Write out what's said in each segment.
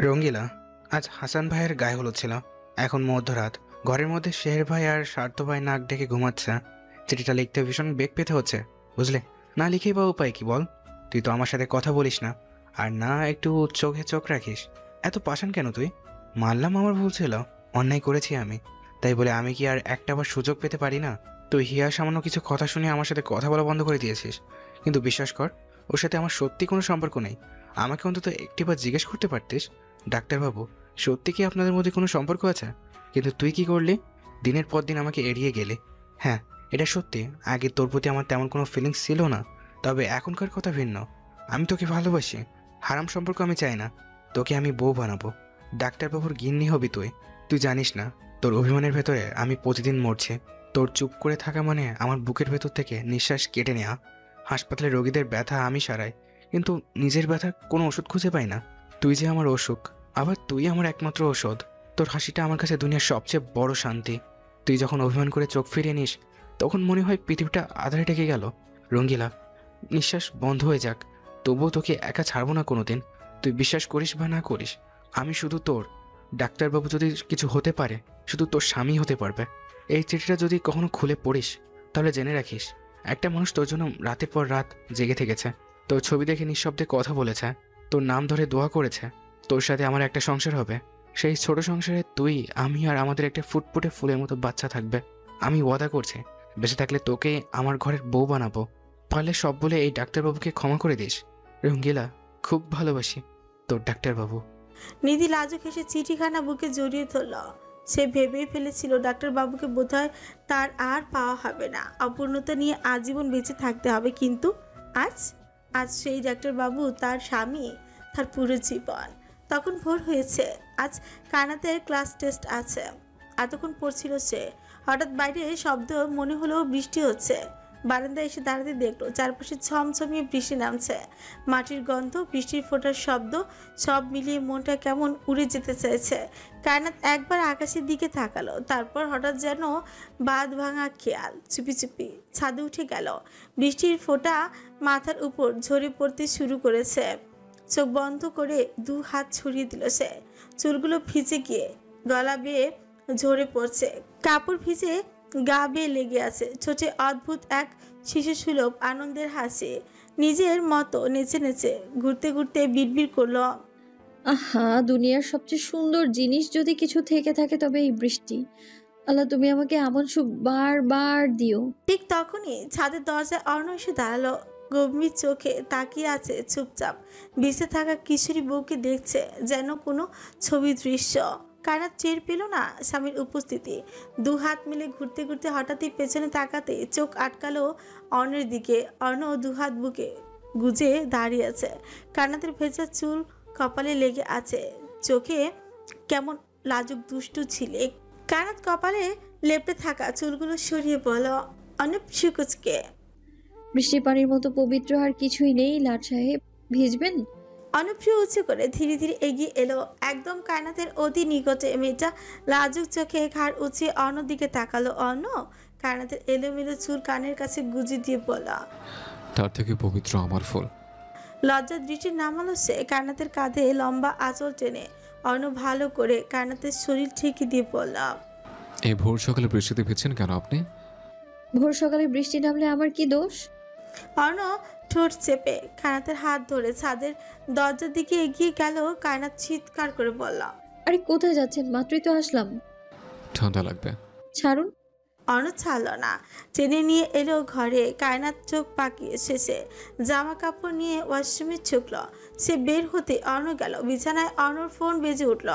রঙ্গিলা, আজ হাসান ভাইয়ের গায়ে হলুদ ছিল। এখন মধ্যরাত, ঘরের মধ্যে শের ভাই আর স্বার্থ ভাই নাক ডেকে ঘুমাচ্ছে। চিঠিটা লিখতে ভীষণ বেগ পেতে হচ্ছে, বুঝলে? না লিখেই বা উপায় কি বল? তুই তো আমার সাথে কথা বলিস না, আর না একটু চোখে চোখ রাখিস। এত পাষাণ কেন তুই? মানলাম আমার ভুল ছিল, অন্যায় করেছি আমি, তাই বলে আমি কি আর একটা বার সুযোগ পেতে পারি না? তুই হিয়া সামান্য কিছু কথা শুনে আমার সাথে কথা বলা বন্ধ করে দিয়েছিস, কিন্তু বিশ্বাস কর, ওর সাথে আমার সত্যি কোনো সম্পর্ক নেই। আমাকে অন্তত একটিবার জিজ্ঞেস করতে পারতিস, ডাক্তারবাবু, সত্যি কি আপনাদের মধ্যে কোনো সম্পর্ক আছে? কিন্তু তুই কি করলি? দিনের পর দিন আমাকে এড়িয়ে গেলে। হ্যাঁ, এটা সত্যি, আগে তোর প্রতি আমার তেমন কোনো ফিলিংস ছিল না, তবে এখনকার কথা ভিন্ন। আমি তোকে ভালোবাসি, হারাম সম্পর্ক আমি চাই না। তোকে আমি বউ বানাবো, ডাক্তারবাবুর গিন্নি হবি তুই। তুই জানিস না, তোর অভিমানের ভেতরে আমি প্রতিদিন মরছি। তোর চুপ করে থাকা মানে আমার বুকের ভেতর থেকে নিঃশ্বাস কেটে নেওয়া। হাসপাতালে রোগীদের ব্যথা আমি সারাই, কিন্তু নিজের ব্যথার কোনো ওষুধ খুঁজে পাই না। তুই যে আমার অসুখ, আবার তুই আমার একমাত্র ঔষধ। তোর হাসিটা আমার কাছে দুনিয়ার সবচেয়ে বড় শান্তি। তুই যখন অভিমান করে চোখ ফিরিয়ে নিস, তখন মনে হয় পৃথিবীটা আধারে ঢেকে গেল। রঙ্গিলা, নিঃশ্বাস বন্ধ হয়ে যাক, তবুও তোকে একা ছাড়বো না কোনো দিন। তুই বিশ্বাস করিস বা না করিস, আমি শুধু তোর। ডাক্তারবাবু যদি কিছু হতে পারে, শুধু তোর স্বামী হতে পারবে। এই চিঠিটা যদি কখনো খুলে পড়িস, তাহলে জেনে রাখিস, একটা মানুষ তোর জন্য রাতের পর রাত জেগে থেকেছে, তোর ছবি দেখে নিঃশব্দে কথা বলেছে, তোর নাম ধরে দোয়া করেছে। তোর সাথে আমার একটা সংসার হবে, সেই ছোট সংসারে তুই, আমি আর আমাদের একটা ফুটফুটে ফুলের মতো বাচ্চা থাকবে। আমি ওয়াদা করছি, বেঁচে থাকলে তোকে আমার ঘরের বউ বানাবো। পারলে সব বলে এই ডাক্তারবাবুকে ক্ষমা করে দিস। রঙ্গিলা, খুব ভালোবাসি, তোর ডাক্তারবাবু। নিধি লাজুক হেসে চিঠিখানা বুকে জড়িয়ে ধরল। সে ভেবেই ফেলেছিল ডাক্তারবাবুকে বোধহয় তার আর পাওয়া হবে না, অপূর্ণতা নিয়ে আজীবন বেঁচে থাকতে হবে। কিন্তু আজ আজ সেই ডাক্তারবাবু তার স্বামী, তার পুরো জীবন। তখন ভোর হয়েছে, আজ কানাতের ক্লাস টেস্ট আছে। এতক্ষণ পড়ছিল সে। হঠাৎ বাইরে শব্দ, মনে হলো বৃষ্টি হচ্ছে। বারান্দায় এসে দাঁড়াতে দেখলো চারপাশে ছমছমিয়ে বৃষ্টি নামছে। মাটির গন্ধ, বৃষ্টির ফোঁটার শব্দ, সব মিলিয়ে মনটা কেমন উড়ে যেতে চাইছে। কায়নাত একবার আকাশের দিকে তাকালো, তারপর হঠাৎ যেন বাঁধ ভাঙা খেয়াল, চুপি চুপি ছাদে উঠে গেল। বৃষ্টির ফোঁটা মাথার উপর ঝরে পড়তে শুরু করেছে। চোখ বন্ধ করে দু হাত ছড়িয়ে দিল সে। চুলগুলো ভিজে গিয়ে গলা বেয়ে ঝরে পড়ছে, কাপড় ভিজে গা বেয়ে লেগে আছে। ছোটে অদ্ভুত এক শিশুসুলভ আনন্দের হাসি। নিজের মতো নেচে নেচে ঘুরতে ঘুরতে বিড়বিড় করলো, আহা, দুনিয়ার সবচেয়ে সুন্দর জিনিস যদি কিছু থেকে থাকে তবে এই বৃষ্টি। আল্লাহ, তুমি আমাকে এমন সুখ বারবার দিও। ঠিক তখনই ছাদের দরজায় অর্ণ এসে দাঁড়ালো। গম্ভীর চোখে তাকিয়ে আছে চুপচাপ। বেঁচে থাকা কিশোরী বউকে দেখছে যেন কোনো ছবি দৃশ্য। কায়নাত টের পেল না স্বামীর উপস্থিতি। দু হাত মিলে ঘুরতে ঘুরতে হঠাৎই পেছনে তাকাতে চোখ আটকালো অর্ণের দিকে। অর্ণ দু হাত বুকে গুজে দাঁড়িয়ে আছে। কায়নাতের ভেজা চুল কপালে লেগে আছে, চোখে কেমন লাজুক দুষ্টু ছিলে। কায়নাত কপালে লেপটে থাকা চুলগুলো সরিয়ে বলল, অনেক সুকুচকে। বৃষ্টির পানির মতো পবিত্র আর কিছুই নেই লাট সাহেব, ভিজবেন? অনুপ্রিয় উঁচু করে ধীরে ধীরে এগিয়ে এলো, একদম কায়নাতের অতি নিকটে। মেয়েটা লাজুক চোখে ঘাড় উঁচিয়ে অন্যদিকে তাকালো। অন্য কায়নাতের এলোমেলো চুল কানের কাছে গুজি দিয়ে বলল, তার থেকে পবিত্র আমার ফুল। লজ্জার দৃষ্টি নামালো সে। কায়নাতের কাঁধে লম্বা আঁচল টেনে অন্য ভালো করে কায়নাতের শরীর ঠেকে দিয়ে বলল, এই ভোর সকালে বৃষ্টিতে ভিজছেন কেন আপনি? ভোর সকালে বৃষ্টি নামলে আমার কি দোষ? অর্ণ ঠোঁট চেপে কায়নাতের হাত ধরে ছাদের দরজার দিকে এগিয়ে গেল। কায়নাত চিৎকার করে বলল, আরে কোথায় যাচ্ছেন? মাত্রই তো আসলাম। ঠান্ডা লাগবে। ছাড়ুন। অর্ণ ছাড়ল না, টেনে নিয়ে এলো ঘরে। কায়নাত চোখ পাকিয়ে শেষে জামা কাপড় নিয়ে ওয়াশরুমে ছুকল। সে বের হতে অর্ণ গেল বিছানায়। অর্ণর ফোন বেজে উঠল।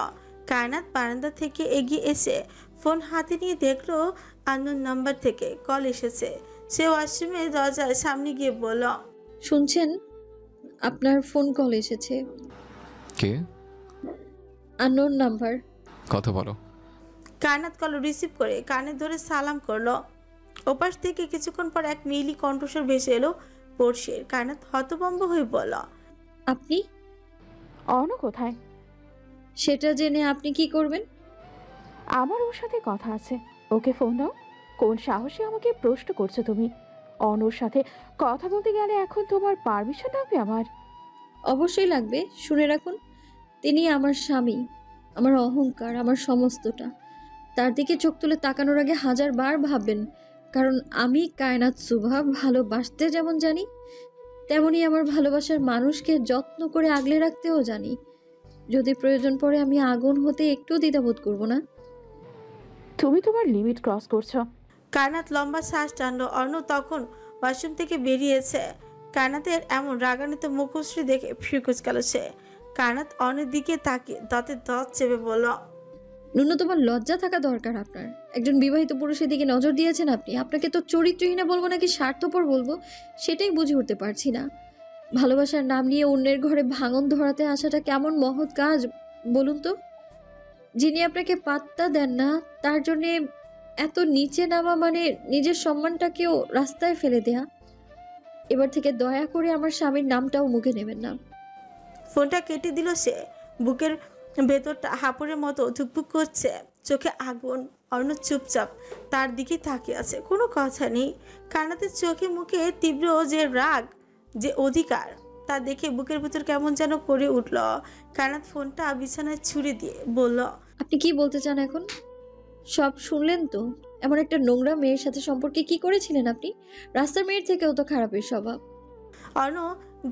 কায়নাত বারান্দা থেকে এগিয়ে এসে ফোন হাতে নিয়ে দেখলো আননোন নাম্বার থেকে কল এসেছে। সে ওয়াশরুমের দরজার সামনে গিয়ে বলল, শুনছেন? আপনার ফোন কল এসেছে। কে? Unknown number. কথা বলো। কায়নাত কল রিসিভ করে কানে ধরে সালাম করলো। ওপাশ থেকে কিছুক্ষণ পর এক মেইলি কণ্ঠস্বর ভেসে এলো পড়শির। কায়নাত হতভম্ব হয়ে বলল, আপনি? অর্ণ কোথায়? সেটা জেনে আপনি কি করবেন? আমার ওর সাথে কথা আছে, ওকে ফোন দাও। কোন সাহসে আমাকে প্রশ্ন করছো তুমি? অর্ণর সাথে কথা বলতে গেলে এখন তোমার পারমিশন লাগবে আমার। অবশ্যই লাগবে, শুনে রাখুন। তিনি আমার স্বামী, আমার অহংকার, আমার সমস্তটা। তার দিকে চোখ তুলে তাকানোর আগে 1000 বার ভাববেন, কারণ আমি কায়নাত সুভা ভালোবাসতে যেমন জানি, তেমনি আমার ভালোবাসার মানুষকে যত্ন করে আগলে রাখতেও জানি। যদি প্রয়োজন পড়ে আমি আগুন হতে একটু দ্বিধাবোধ করব না। তুমি তোমার লিমিট ক্রস করছো। কায়নাত লম্বা শ্বাস টানলো। অর্ণ তখন ওয়াশরুম থেকে বেরিয়েছে। কায়নাতের এমন রাগান্বিত মুখশ্রী দেখে ফ্রি কুচকালো সে। কায়নাত অর্ণের দিকে তাকিয়ে দাঁতে দাঁত চেপে বলল, ন্যূনতম লজ্জা থাকা দরকার আপনার। একজন বিবাহিত পুরুষের দিকে নজর দিয়েছেন আপনি। আপনাকে তো চরিত্রহীনা বলবো নাকি স্বার্থপর বলবো সেটাই বুঝে উঠতে পারছি না। ভালোবাসার নাম নিয়ে অন্যের ঘরে ভাঙন ধরাতে আসাটা কেমন মহৎ কাজ বলুন তো। যিনি আপনাকে পাত্তা দেন না তার জন্যে এত নিচে নামা মানে নিজের সম্মানটাকেও রাস্তায় ফেলে দেয়া। এবার থেকে দয়া করে আমার স্বামীর নামটাও মুখে নেবেন না। ফোনটা কেটে দিল সে। বুকের ভেতরটা হাঁপুড়ের মতো ধুকপুক করছে, চোখে আগুন। অর্ণ চুপচাপ তার দিকে তাকিয়ে আছে, কোনো কথা নেই। কান্নাতের চোখে মুখে তীব্র যে রাগ, যে অধিকার, তা দেখে বুকের ভেতর কেমন যেন করে উঠল। কান্নাত ফোনটা বিছানায় ছুঁড়ে দিয়ে বলল, আপনি কি বলতে চান এখন? সব শুনলেন তো? এমন একটা নোংরা মেয়ের সাথে সম্পর্কে কি করেছিলেন আপনি? রাস্তার মেয়ের থেকেও তো খারাপের স্বভাব। অর্ণ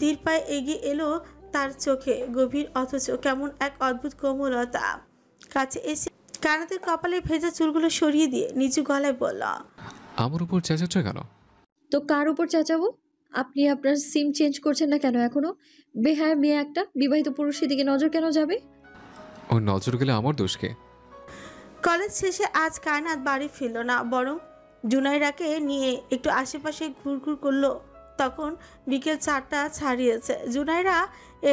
ধীর পায়ে এগিয়ে এলো, তার চোখে গভীর অথচ কেমন এক অদ্ভুত কোমলতা। কাছে এসে কানাতের কপালে ভেজা চুলগুলো সরিয়ে দিয়ে নিচু গলায় বলল, আমার উপর চেঁচাচ্ছ কেন? তো কার উপর চেঁচাবো? আপনি আপনার সিম চেঞ্জ করছেন না কেন এখনো? বেহায়া মেয়ে একটা, বিবাহিত পুরুষের দিকে নজর কেন যাবে? ওর নজর গেলে আমার দোষকে? কলেজ শেষে আজ কায়নাত বাড়ি ফিরল না, বরং জুনাইরাকে নিয়ে একটু আশেপাশে ঘুরঘুর করলো। তখন বিকেল 4টা ছাড়িয়েছে। জুনাইরা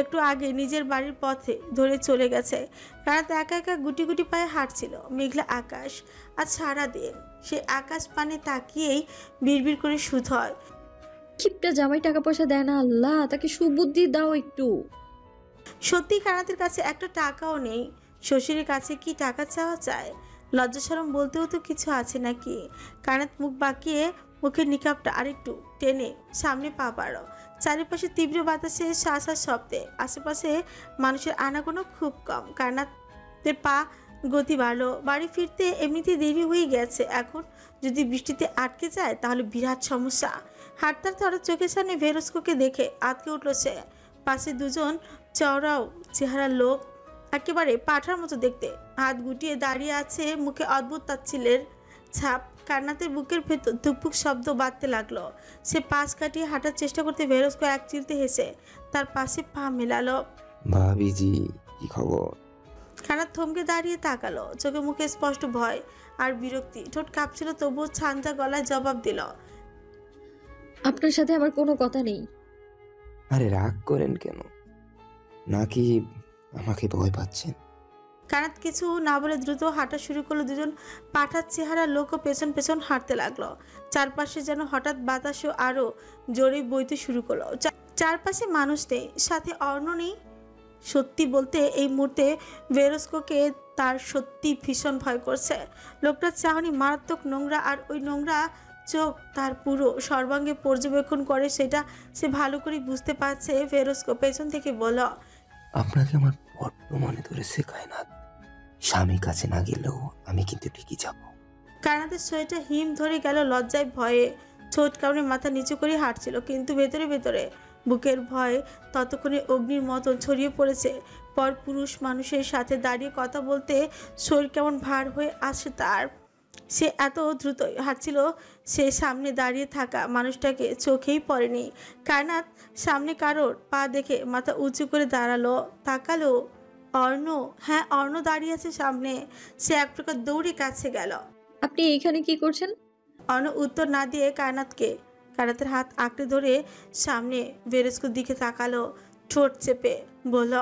একটু আগে নিজের বাড়ির পথে ধরে চলে গেছে। কায়নাত একা একা গুটি গুটি পায়ে হাঁটছিল। মেঘলা আকাশ আজ সারাদিন। সে আকাশ পানে তাকিয়েই বিড়বিড় করে শুধ হয়, কিপটা জামাই টাকা পয়সা দেয় না, আল্লাহ তাকে সুবুদ্ধি দাও একটু। সত্যি কানাতের কাছে একটা টাকাও নেই। শ্বশুরের কাছে কি টাকা চাওয়া যায়? লজ্জা শরম বলতেও তো কিছু আছে নাকি? কানাত মুখ বাঁকিয়ে মুখের নিকাবটা আরেকটু টেনে সামনে পা বাড়ল। চারিপাশে তীব্র বাতাসে শ্বাস শব্দে, আশেপাশে মানুষের আনাগোনা খুব কম। কানাতের পা গতি বাড়লো। বাড়ি ফিরতে এমনিতেই দেরি হয়ে গেছে। এখন যদি বৃষ্টিতে আটকে যায় তাহলে বিরাট সমস্যা। হাঁটতে হঠাৎ চোখের সামনে ভেরস্কোকে দেখে আটকে উঠল সে। পাশে দুজন চওড়াও চেহারার লোক, একেবারে পাঠার মতো দেখতে, হাত গুটিয়ে দাঁড়িয়ে আছে, মুখে অদ্ভুত তাচ্ছিলের ছাপ। কান্নাতের বুকের ভেতর ধুকপুক শব্দ বাঁধতে লাগলো। সে পাশ কাটিয়ে হাঁটার চেষ্টা করতে ভেরস্কো এক চিলতে হেসে তার পাশে পা মেলালো। ভাবিজি, কি খবর? কান্নাত থমকে দাঁড়িয়ে তাকালো, চোখে মুখে স্পষ্ট ভয় আর বিরক্তি। ঠোঁট কাঁপছিল, তবুও ছান্দা গলায় জবাব দিল, আপনার সাথে আমার কোনো কথা নেই। আরে রাগ করেন কেন? নাকি আমাকে ভয় পাচ্ছেন? কানাত কিছু না বলে দ্রুত হাঁটা শুরু করলো। দুজন পাঠার চেহারা লোকও পেছন পেছন হাঁটতে লাগলো। চারপাশে যেন হঠাৎ বাতাসও আরো জোরে বইতে শুরু করলো। চারপাশে মানুষ নেই, সাথে অর্ণ নেই। সত্যি বলতে এই মুহূর্তে ভেরস্কোকে তার সত্যি ভীষণ ভয় করছে। লোকটার চাহনি মারাত্মক নোংরা, আর ওই নোংরা চোখ তার পুরো সর্বাঙ্গে পর্যবেক্ষণ করে, সেটা সে ভালো করে বুঝতে পারছে। ভেরস্কো পেছন থেকে বলল, আপনাকে আমার বড্ড মনে ধরেছে কায়নাত। স্বামী কাছে না গেলেও আমি কিন্তু ঠিকই যাব। কানাতের শরীরটা হিম ধরে গেল লজ্জায় ভয়ে। ছোট কামড়ে মাথা নিচু করে হাঁটছিল, কিন্তু ভেতরে ভেতরে বুকের ভয় ততক্ষণে অগ্নির মতন ছড়িয়ে পড়েছে। পর পুরুষ মানুষের সাথে দাঁড়িয়ে কথা বলতে শরীর কেমন ভার হয়ে আসে তার। সে এত দ্রুতই হাঁটছিল, সে সামনে দাঁড়িয়ে থাকা মানুষটাকে চোখেই পড়েনি। কায়নাত সামনে কারোর পা দেখে মাথা উঁচু করে দাঁড়ালো, তাকালো। অর্ণ, হ্যাঁ অর্ণ দাঁড়িয়ে আছে সামনে। সে এক প্রকার দৌড়ে কাছে গেল। আপনি এখানে কি করছেন? অর্ণ উত্তর না দিয়ে কায়নাতের হাত আঁকড়ে ধরে সামনে ভেরস্কোর দিকে তাকালো, ঠোঁট চেপে বলল,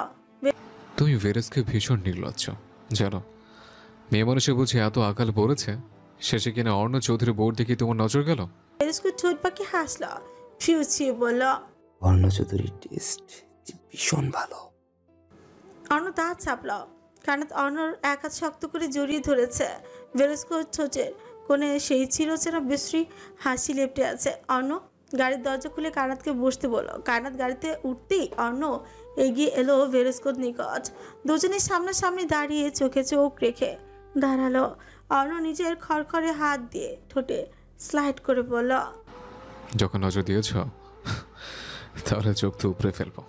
তুমি ভেরেসকে ভীষণ নির্লজ্জ জানো। মেয়ে মানুষে বুঝে এত আকাল পড়েছে, শেষে কিনা অর্ণ চৌধুরী বোর্ড দেখি তোমার নজর গেল। ভেরস্কো ঠোঁট পাখি হাসল, ফিউছিয়ে বলল, অর্ণ চৌধুরীর টেস্ট ভীষণ ভালো। অর্ণ দাঁত চাপল। কানাত অর্ণর এক হাত শক্ত করে জড়িয়ে ধরেছে। ভেরস্কোর ঠোঁটের কোণে সেই চিরচেনা বিশ্রী হাসি লেপটে আছে। অর্ণ গাড়ির দরজা খুলে কানাতকে বসতে বলল। কানাত গাড়িতে উঠতেই অর্ণ এগিয়ে এলো ভেরস্কোর নিকট। দুজনের সামনাসামনি দাঁড়িয়ে চোখে চোখ রেখে দাঁড়ালো। অর্ণ নিজের খড়খড়ে হাত দিয়ে ঠোঁটে স্লাইড করে বলল, যখন নজর দিয়েছ তাহলে চোখ তো উপরে ফেলবো,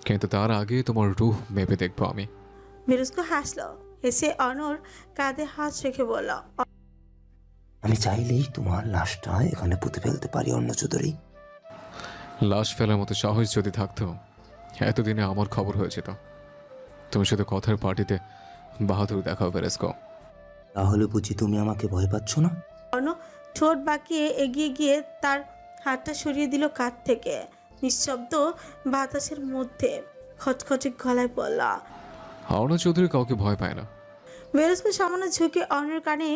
কিন্তু তার আগে তোমার রুহ মেপে দেখবো আমি। ভেরস্কো হাসলো। হেসে অর্ণর কাঁধে হাত রেখে বলল, আমি চাইলেই তোমার লাশটা এখানে পুঁতে ফেলতে পারি অন্য চৌধুরী। লাশ ফেলার মতো সাহস যদি থাকতো এতদিনে আমার খবর হয়েছে। তো তুমি শুধু কথার পার্টিতে বাহাদুর দেখাও ভেরেস্কো। তাহলে বুঝি তুমি আমাকে ভয় পাচ্ছ না? অর্ণ ঠোঁট বাঁকিয়ে এগিয়ে গিয়ে তার হাতটা সরিয়ে দিল কাঁধ থেকে। নিঃশব্দ বাতাসের মধ্যে খচখচে গলায় বলল, অর্ণ চৌধুরী কাউকে ভয় পায় না। ভেরস্কো সামান্য ঝুঁকে অর্ণের কানে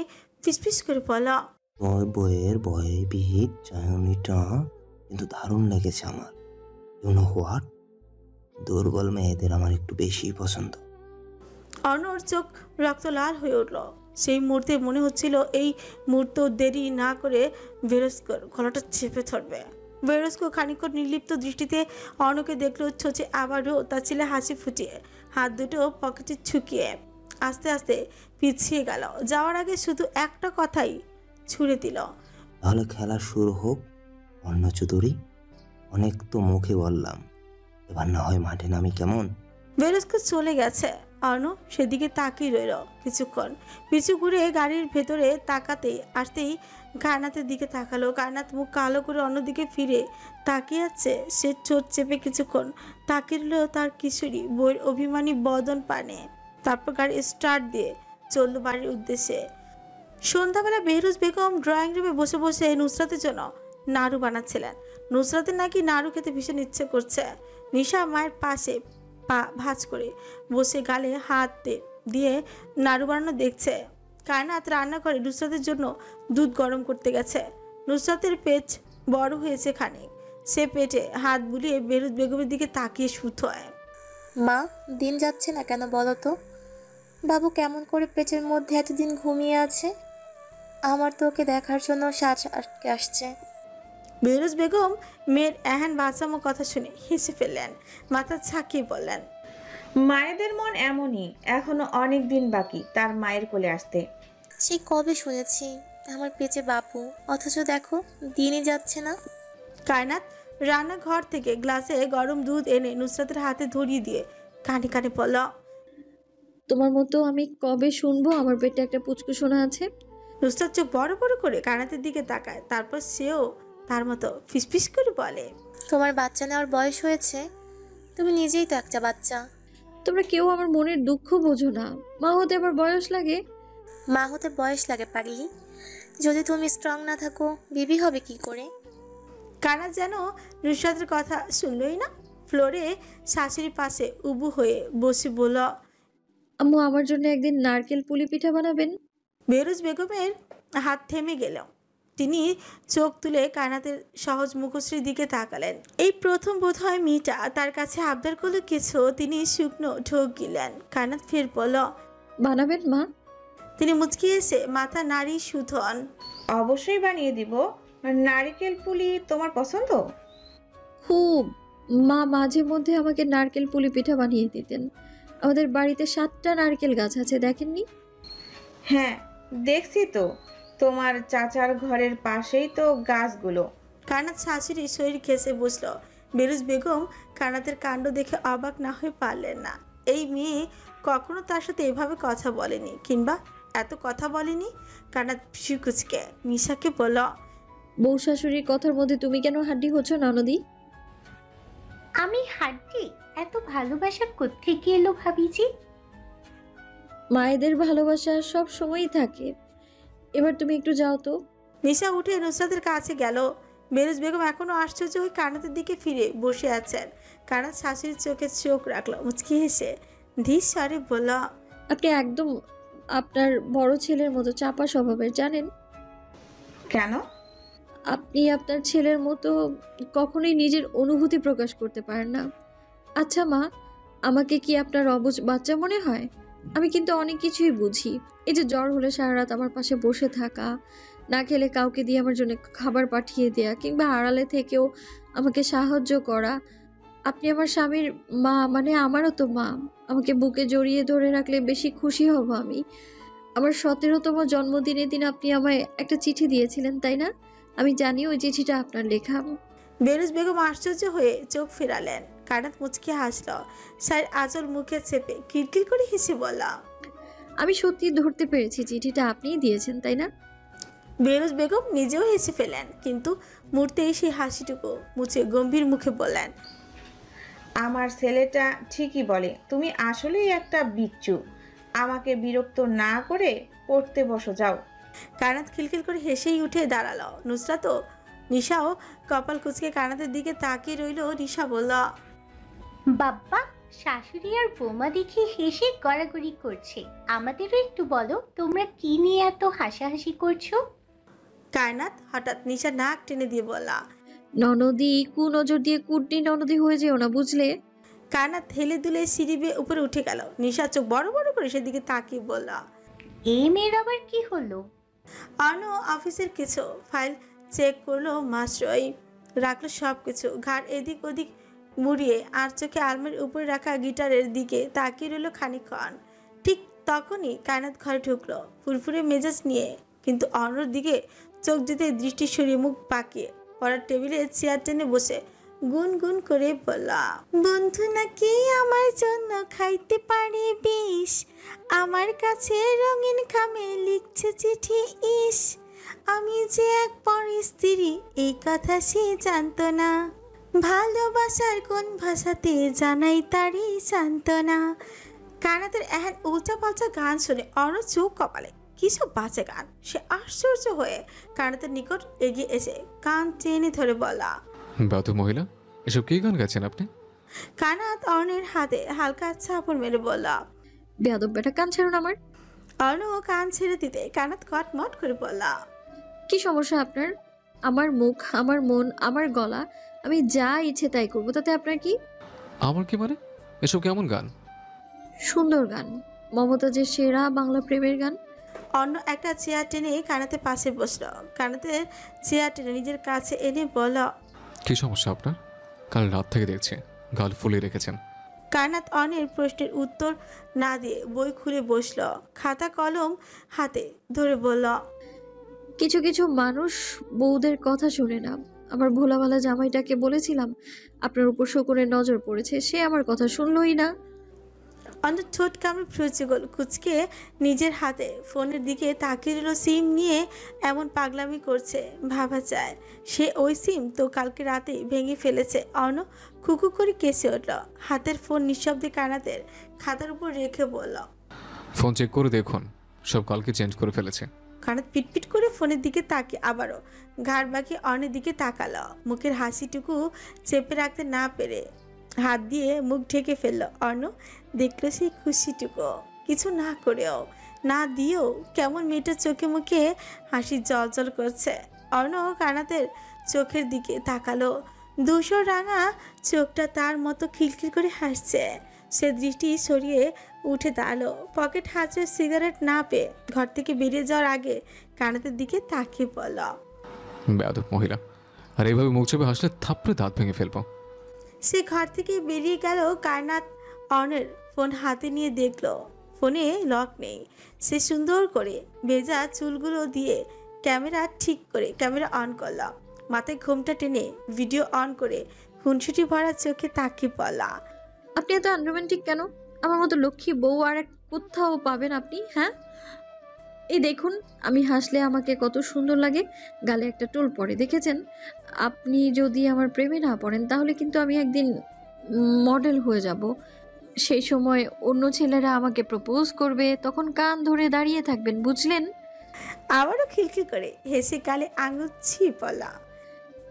ফিসফিস করে বলল, তোমার বইয়ের ভয়ে বিহিত চায়নিটা কিন্তু দারুণ লেগেছে আমার। ইউ নো হোয়াট, দুর্বল মেয়েদের আমার একটু বেশি পছন্দ। অর্ণর চোখ রক্ত লাল হয়ে উঠল। সেই মুহূর্তে মনে হচ্ছিল এই মুহূর্ত দেরি না করে ভেরস্কোর গলাটা চেপে ধরবে। ভেরস্কো খানিকক্ষণ নির্লিপ্ত দৃষ্টিতে অর্ণকে দেখলো, ছোচে আবারও তার ছেলে হাসি ফুটিয়ে হাত দুটো পকেটে ছুকিয়ে আস্তে আস্তে পিছিয়ে গেল। যাওয়ার আগে শুধু একটা কথাই ছুড়ে দিল, তাহলে খেলা শুরু হোক অন্য চৌধুরী। অনেক তো মুখে বললাম, এবার না হয় মাঠে নামি কেমন? ভেরস্কো চলে গেছে। অর্ণ সেদিকে তাকিয়ে রইল কিছুক্ষণ। পিছু ঘুরে গাড়ির ভেতরে তাকাতেই আসতেই কায়নাতের দিকে তাকালো। কায়নাত মুখ কালো করে অন্যদিকে ফিরে তাকিয়ে আছে। সে চোট চেপে কিছুক্ষণ তাকিয়ে রইল তার কিশোরী বইয়ের অভিমানী বদন পানে। তারপর গাড়ি স্টার্ট দিয়ে চলল বাড়ির উদ্দেশ্যে। সন্ধ্যাবেলা বেহরুজ বেগম ড্রয়িং রুমে বসে বসে নুসরাতের জন্য নাড়ু বানাচ্ছিলেন। নুসরাতের নাকি নাড়ু খেতে ভীষণ ইচ্ছে করছে। নিশা মায়ের পাশে পা ভাঁজ করে বসে গালে হাত দিয়ে নাড়ু বানানো দেখছে। কায়নাত রান্না করে নুসরাতের জন্য দুধ গরম করতে গেছে। নুসরাতের পেট বড় হয়েছে খানিক। সে পেটে হাত বুলিয়ে বেহরুজ বেগমের দিকে তাকিয়ে শুত হয়। মা, দিন যাচ্ছে না কেন বলো তো? বাবু কেমন করে পেটের মধ্যে এতদিন ঘুমিয়ে আছে? আমার তো ওকে দেখার জন্য শ্বাস আটকে আসছে। বেহরুজ বেগম মেয়ের এহেন বাঁচামো কথা শুনে হেসে ফেললেন। মাথা ঝাঁকিয়ে বললেন, মায়েদের মন এমনই, এখনো অনেক দিন বাকি তার মায়ের কোলে আসতে। সে কবে শুনেছি আমার পেটে বাবু, অথচ দেখো দিনই যাচ্ছে না। কায়নাত রান্নাঘর থেকে গ্লাসে গরম দুধ এনে নুসরাতের হাতে ধরিয়ে দিয়ে কানে কানে বলল, তোমার মতো আমি কবে শুনবো আমার পেটে একটা পুচকু সোনা আছে? নুসরাত চোখ বড় বড় করে কায়নাতের দিকে তাকায়। তারপর সেও তার মতো ফিসফিস করে বলে, তোমার বাচ্চা নেওয়ার বয়স হয়েছে, তুমি নিজেই তো একটা বাচ্চা। তোমরা কেউ আমার মনের দুঃখ বোঝো না। মা হতে আবার বয়স লাগে? মা হতে বয়স লাগে পাগলি। যদি তুমি স্ট্রং না থাকো বেবি হবে কি করে? কায়নাত যেন নুসরাতের কথা শুনলই না। ফ্লোরে শাশুড়ির পাশে উবু হয়ে বসে বলল, আম্মু আমার জন্য একদিন নারকেল পুলি পিঠা বানাবেন? বেহরুজ বেগমের হাত থেমে গেল। তিনি চোখ তুলে কায়নাতের সহজ মুখশ্রীর দিকে তাকালেন। এই প্রথম বোধহয় মেয়েটা তার কাছে আবদার করলো কিছু। তিনি শুকনো ঢোক গিলেন। কায়নাত ফের বলল, বানাবেন মা? তিনি মুচকি এসে মাথা নাড়ি শুধন। অবশ্যই বানিয়ে দিব। নারকেল পুলি তোমার পছন্দ? খুব। মা মাঝে মধ্যে আমাকে নারকেল পুলি পিঠা বানিয়ে দিতেন। আমাদের বাড়িতে 7টা নারকেল গাছ আছে, দেখেননি? হ্যাঁ দেখছি তো, তোমার চাচার ঘরের পাশেই তো গাছগুলো। কায়নাত শাশুড়ি শরীর ঘেঁষে বসল। বেহরুজ বেগম কায়নাতের কাণ্ড দেখে অবাক না হয়ে পারলেন না। এই মেয়ে কখনো তার সাথে এভাবে কথা বলেনি, কিংবা এত কথা বলেনি। কায়নাত শিকুচকে মিশাকে বলল, বউ শাশুড়ির কথার মধ্যে তুমি কেন হাড্ডি হচ্ছ ননদি? আমি হাড্ডি? এত ভালোবাসা কোত্থেকে এলো ভাবিজি? মায়েদের ভালোবাসা সব সময়ই থাকে। এবার তুমি একটু যাও তো। নিশা উঠে নুসরাতের কাছে গেল। বেহরুজ বেগম এখনো আশ্চর্য হয়ে কায়নাতের দিকে ফিরে বসে আছেন। কায়নাত শাশুড়ির চোখে চোখ রাখলো, মুচকি হেসে ধীর স্বরে বলল, আপনি একদম আপনার বড় ছেলের মতো চাপা স্বভাবের, জানেন? কেন? আপনি আপনার ছেলের মতো কখনোই নিজের অনুভূতি প্রকাশ করতে পারেন না। আচ্ছা মা, আমাকে কি আপনার অবুঝ বাচ্চা মনে হয়? আমি কিন্তু অনেক কিছুই বুঝি। এই যে জ্বর হলে সারা রাত আমার পাশে বসে থাকা, না খেলে কাউকে দিয়ে আমার জন্য খাবার পাঠিয়ে দেয়া, কিংবা আড়ালে থেকেও আমাকে সাহায্য করা, আপনি আমার স্বামীর মা, মানে আমারও তো মা। আমাকে বুকে জড়িয়ে ধরে রাখলে বেশি খুশি হব আমি। আমার 17তম জন্মদিনের দিন আপনি আমায় একটা চিঠি দিয়েছিলেন, তাই না? আমি জানি ওই চিঠিটা আপনার লেখা। বেরুজ বেগম আশ্চর্য হয়ে চোখ ফেরালেন। কানাত মুচকি হাসল, শাড়ির আঁচল মুখে চেপে কিরকির করে হেসে বলল, আমি সত্যি ধরতে পেরেছি চিঠিটা আপনিই দিয়েছেন, তাই না? বেরুজ বেগম নিজেও হেসে ফেলেন, কিন্তু মুহূর্তেই সেই হাসিটুকু মুছে গম্ভীর মুখে বললেন, আমার ছেলেটা ঠিকই বলে, তুমি আসলেই একটা বিচ্ছু। আমাকে বিরক্ত না করে পড়তে বসো, যাও। কানাত খিলখিল করে হেসেই উঠে দাঁড়ালো। নুসরাত ও নিশাও কপাল কুচকে কানাতের দিকে তাকিয়ে রইল। নিশা বলল, বাব্বা, শাশুড়ি আর বৌমা দেখি হেসে গড়াগড়ি করছে। আমাদেরও একটু বলো, তোমরা কি নিয়ে এত হাসাহাসি করছো? কায়নাত হঠাৎ নিশা নাক টেনে দিয়ে বলল। ননদি, নজর দিয়ে কুটনি ননদি হয়ে যেও না, বুঝলে? কায়নাত ঠেলে দুলে সিঁড়ি বেয়ে উপরে উঠে গেল। নিশা চোখ বড় বড় করে সেদিকে তাকিয়ে বলল, এই মেয়ের আবার কি হলো? অর্ণ অফিসের কিছু ফাইল চেক করলো, মাস্টরই রাখলো সব কিছু, ঘাড় এদিক ওদিক মুড়িয়ে আর চোখে আলমারির উপরে রাখা গিটারের দিকে তাকিয়ে রইল খানিকক্ষণ। ঠিক তখনই কায়নাত ঘরে ঢুকলো ফুরফুরে মেজাজ নিয়ে, কিন্তু অর্ণর দিকে চোখ দিতে দৃষ্টি সরিয়ে মুখ পাকিয়ে পড়ার টেবিলে চেয়ার টেনে বসে গুনগুন করে বললা, বন্ধু নাকি আমার জন্য খাইতে পারে বিষ, আমার কাছে রঙিন খামে লিখছে চিঠি, ইস আমি যে এক পরের স্ত্রী এই কথা সে জানতো না, ভালোবাসার কোন ভাষাতে জানাই তারই সান্ত্বনা। কানাতের এহেন উল্টা পাল্টা গান শুনে অর্ণ চোখ কপালে, কিছু বাজে গান। সে আশ্চর্য হয়ে কানাতের নিকট এগিয়ে এসে কান টেনে ধরে বলা, বাতু মহিলা, এসব কি গান গাচ্ছেন আপনি? কানাত অর্ণের হাতে হালকা ছাপড় মেরে বললা, বেয়াদব বেটা, কান ছাড়ুন আমার। অর্ণ কান ছেড়ে দিতে কানাত কটমট করে বললা, কি সমস্যা আপনার? আমার মুখ, আমার মন, আমার গলা, আমি যা ইচ্ছে তাই করবো, তাতে আপনার কি? আমার কি মানে? এসব কেমন গান? সুন্দর গান, মমতাজের সেরা বাংলা প্রেমের গান। অন্য একটা চেয়ার টেনে কানাতের পাশে বসলো। কানাতের চেয়ার টেনে নিজের কাছে এনে বলল, কি সমস্যা আপনার? কাল রাত থেকে দেখছি গাল ফুলিয়ে রেখেছেন। কানাত অনের প্রশ্নের উত্তর না দিয়ে বই খুলে বসলো, খাতা কলম হাতে ধরে বলল, কিছু কিছু মানুষ বউদের কথা শুনে না। আমার ভোলাভালা জামাইটাকে বলেছিলাম আপনার উপর শকুনের নজর পড়েছে, সে আমার কথা শুনলই না। অন্য ঠোঁট কামড়ে ফ্রুচিগোল কুচকে নিজের হাতে ফোনের দিকে তাকিয়ে রইল। সিম নিয়ে এমন পাগলামি করছে, ভাবা যায় সে ওই সিম তো কালকে রাতে ভেঙে ফেলেছে। অর্ণ খুকু করে কেসে উঠল, হাতের ফোন নিঃশব্দে কানাতের খাতার উপর রেখে বলল, ফোন চেক করে দেখুন, সব কালকে চেঞ্জ করে ফেলেছে। কানাত পিটপিট করে ফোনের দিকে তাকিয়ে আবারও ঘাড় বাঁকিয়ে অর্ণের দিকে তাকালো। মুখের হাসিটুকু চেপে রাখতে না পেরে হাত দিয়ে মুখ ঢেকে ফেললো। অর্ণ দেখলো সেই খুশিটুকু কিছু না করেও না দিয়েও কেমন মেয়েটার চোখে মুখে হাসি জল করছে। অর্ণ কানাতের চোখের দিকে তাকালো, ধূসর রাঙা চোখটা তার মতো খিলখিল করে হাসছে। সে দৃষ্টি সরিয়ে উঠে দাঁড়ালো, পকেট হাতে সিগারেট না পেয়ে ঘর থেকে বেরিয়ে যাওয়ার আগে কানাতের দিকে তাকিয়ে বলল, বেয়াদব মহিলা, আর এইভাবে মুখ চেপে হাসলে থাপড়ে দাঁত ভেঙে ফেলবো। সে ঘর থেকে বেরিয়ে গেল। কায়নাত অর্ণের ফোন হাতে নিয়ে দেখলো ফোনে লক নেই। সে সুন্দর করে ভেজা চুলগুলো দিয়ে ক্যামেরা ঠিক করে ক্যামেরা অন করল, মাথায় ঘোমটা টেনে ভিডিও অন করে খুনসুটি ভরা চোখে তাকিয়ে বলা, আপনি এত আনরোমান্টিক কেন? আমার মতো লক্ষ্মী বউ আর এক কোথাও পাবেন আপনি? হ্যাঁ, এই দেখুন আমি হাসলে আমাকে কত সুন্দর লাগে, গালে একটা টোল পড়ে, দেখেছেন? আপনি যদি আমার প্রেমে না পড়েন তাহলে কিন্তু আমি একদিন মডেল হয়ে যাব। সেই সময় অন্য ছেলেরা আমাকে প্রপোজ করবে, তখন কান ধরে দাঁড়িয়ে থাকবেন, বুঝলেন? আবারও খিলখিল করে হেসে গালে আঙুল ছিপ বলা,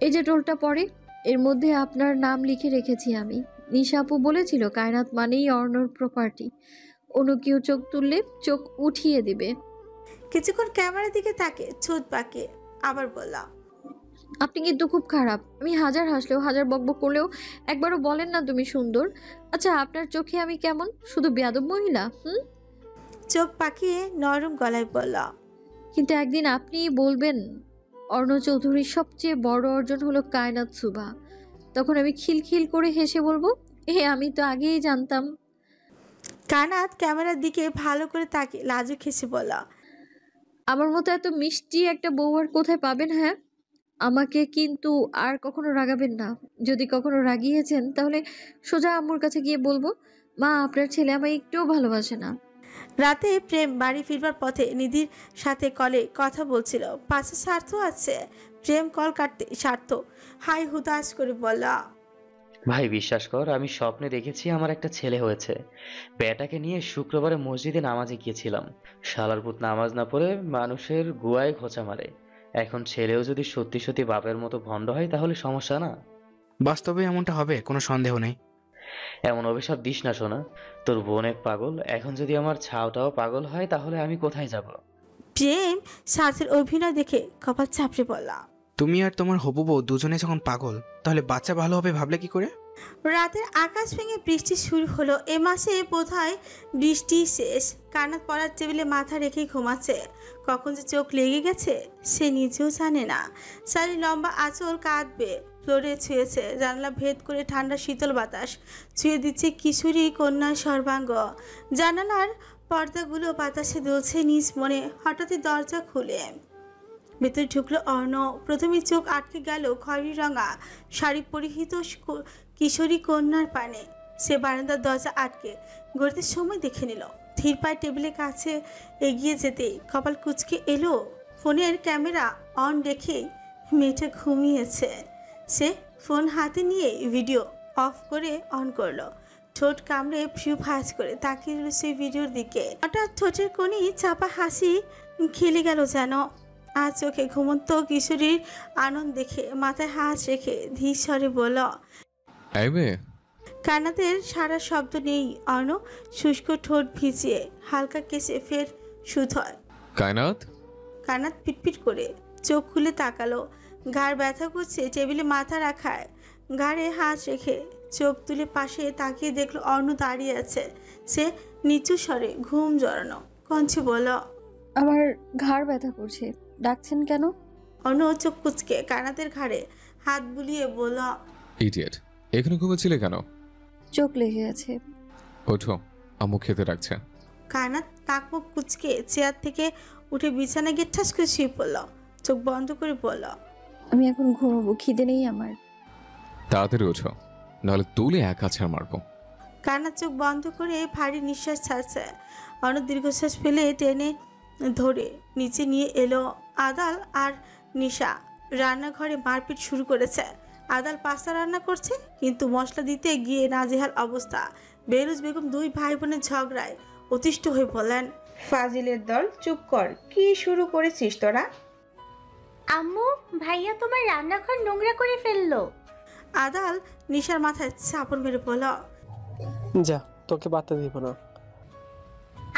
এই যে টোলটা পড়ে এর মধ্যে আপনার নাম লিখে রেখেছি আমি। নিশা আপু বলেছিল কায়নাত মানেই অর্ণর প্রপার্টি, অন্য কেউ চোখ তুললে চোখ উঠিয়ে দিবে। কিছুক্ষণ ক্যামেরার দিকে তাকে ছোট পাকিয়ে আবার বললাম, আপনি কিন্তু খুব খারাপ। আমি হাজার হাসলেও হাজার বকবক করলেও একবারও বলেন না তুমি সুন্দর। আচ্ছা আপনার চোখে আমি কেমন? শুধু বেয়াদব মহিলা? চোখ পাকিয়ে নরম গলায় বলল, কিন্তু একদিন আপনিই বলবেন অর্ণ চৌধুরীর সবচেয়ে বড় অর্জন হলো কায়নাত সুবা, তখন আমি খিলখিল করে হেসে বলবো, আমি তো আগেই জানতাম। কানাত ক্যামেরার দিকে ভালো করে তাকে লাজুক হেসে বলল, আমার মতো এত মিষ্টি একটা বউ আর কোথায় পাবেন? হ্যাঁ, আমাকে কিন্তু আর কখনো রাগাবেন না। যদি কখনো রাগিয়েছেন তাহলে সোজা আম্মুর কাছে গিয়ে বলবো, মা আপনার ছেলে আমায় একটুও ভালোবাসে না। রাতে প্রেম বাড়ি ফিরবার পথে নিধির সাথে কলে কথা বলছিল। পাশে স্বার্থ আছে। প্রেম কল কাটতে স্বার্থ হাই হুতাশ করে বলল, ভাই বিশ্বাস কর, আমি স্বপ্নে দেখেছি আমার একটা ছেলে হয়েছে। বেটাকে নিয়ে শুক্রবারে মসজিদে নামাজে গিয়েছিলাম। শালার পুত নামাজ না পড়ে মানুষের গুয়ায় খোঁচা মারে। এখন ছেলেও যদি সত্যি সত্যি বাপের মতো ভণ্ড হয় তাহলে সমস্যা না? বাস্তবে এমনটা হবে, কোনো সন্দেহ নেই। এমন অভিশাপ দিস না সোনা। তোর বোন এক পাগল, এখন যদি আমার ছাওটাও পাগল হয় তাহলে আমি কোথায় যাব? প্রেম স্বার্থের অভিনয় দেখে কপাল চাপড়ে বলল, তুমি আর তোমার হবু বউ দুজনে যখন পাগল, তাহলে বাচ্চা ভালো হবে ভাবলে কি করে? রাতের আকাশ ভেঙে বৃষ্টি শুরু হলো। এ মাসে বোধহয় বৃষ্টি শেষ। কানাত পড়ার টেবিলে মাথা রেখেই ঘুমাচ্ছে। কখন যে চোখ লেগে গেছে সে নিজেও জানে না। শাড়ি লম্বা আঁচল কাঁদবে ফ্লোরে ছুঁয়েছে। জানলা ভেদ করে ঠান্ডা শীতল বাতাস ছুঁয়ে দিচ্ছে কিশোরী কন্যার সর্বাঙ্গ। জানালার পর্দাগুলো বাতাসে দুলছে নিজ মনে। হঠাৎই দরজা খুলে ভেতরে ঢুকলো অর্ণ। প্রথমে চোখ আটকে গেল খয়েরি রঙা শাড়ি পরিহিত কিশোরী কন্যার পানে। সে বারান্দার দরজা আটকে ঘুরতে সময় দেখে নিল। ধীর পায়ে টেবিলের কাছে এগিয়ে যেতে কপাল কুঁচকে এলো। ফোনের ক্যামেরা অন রেখে মেয়েটা ঘুমিয়েছে। সে ফোন হাতে নিয়ে ভিডিও অফ করে অন করলো। ঠোঁট কামড়ে ফিউ ভাঁজ করে তাকিয়ে রইল সেই ভিডিওর দিকে। হঠাৎ ঠোঁটের কোণে চাপা হাসি খেলে গেল যেন। আর চোখে ঘুমন্ত কিশোরীর আনন্দ দেখে মাথায় হাত রেখে ধীর স্বরে বলল, এই মেয়ে, কানাতের সারা শব্দ নেই। অর্ণ শুষ্ক ঠোঁট ভিজিয়ে হালকা কেসে ফের সুদ হয়। কায়নাত। কানাত পিটপিট করে চোখ খুলে তাকালো। ঘাড় ব্যথা করছে। টেবিলে মাথা রাখায় ঘাড়ে হাত রেখে চোখ তুলে পাশে তাকিয়ে দেখলো অর্ণ দাঁড়িয়ে আছে। সে নিচু স্বরে ঘুম জড়ানো কঞ্চে বলল, আমার ঘাড় ব্যথা করছে, ডাকছেন কেন? অর্ণ চোখ কুচকে কানাতের ঘাড়ে হাত বুলিয়ে বলল, ইডিয়েট, এখানে ঘুমাচ্ছিলে কেন? চোখ লেগে আছে। ওঠো, আম্মু খেতে রাখছে। কানাত তাক মুখ কুচকে চেয়ার থেকে উঠে বিছানায় গিয়ে ঠাস করে শুয়ে পড়ল। চোখ বন্ধ করে বলল, আমি এখন ঘুমাবো, খিদে নেই আমার। তাড়াতাড়ি ওঠো, নাহলে তুলে এক আছাড় মারবো। কানাত চোখ বন্ধ করে ভারী নিঃশ্বাস ছাড়ছে। অনেক দীর্ঘশ্বাস ফেলে টেনে ধরে নিচে নিয়ে এলো। আদাল আর নিশা রান্নাঘরে মারপিট শুরু করেছে। আদাল পাস্তা রান্না করছে, কিন্তু মশলা দিতে গিয়ে নাজেহাল অবস্থা। বেরুজ বেগম দুই ভাই বোনের ঝগড়ায় অতিষ্ঠ হয়ে বললেন, ফাজিলের দল, চুপ কর। কি শুরু করেছিস তোরা? আম্মু, ভাইয়া তোমার রান্নাঘর নোংরা করে ফেললো। আদাল নিশার মাথায় চাপড় মেরে বলল, যা, তোকে বার্তা দিব না।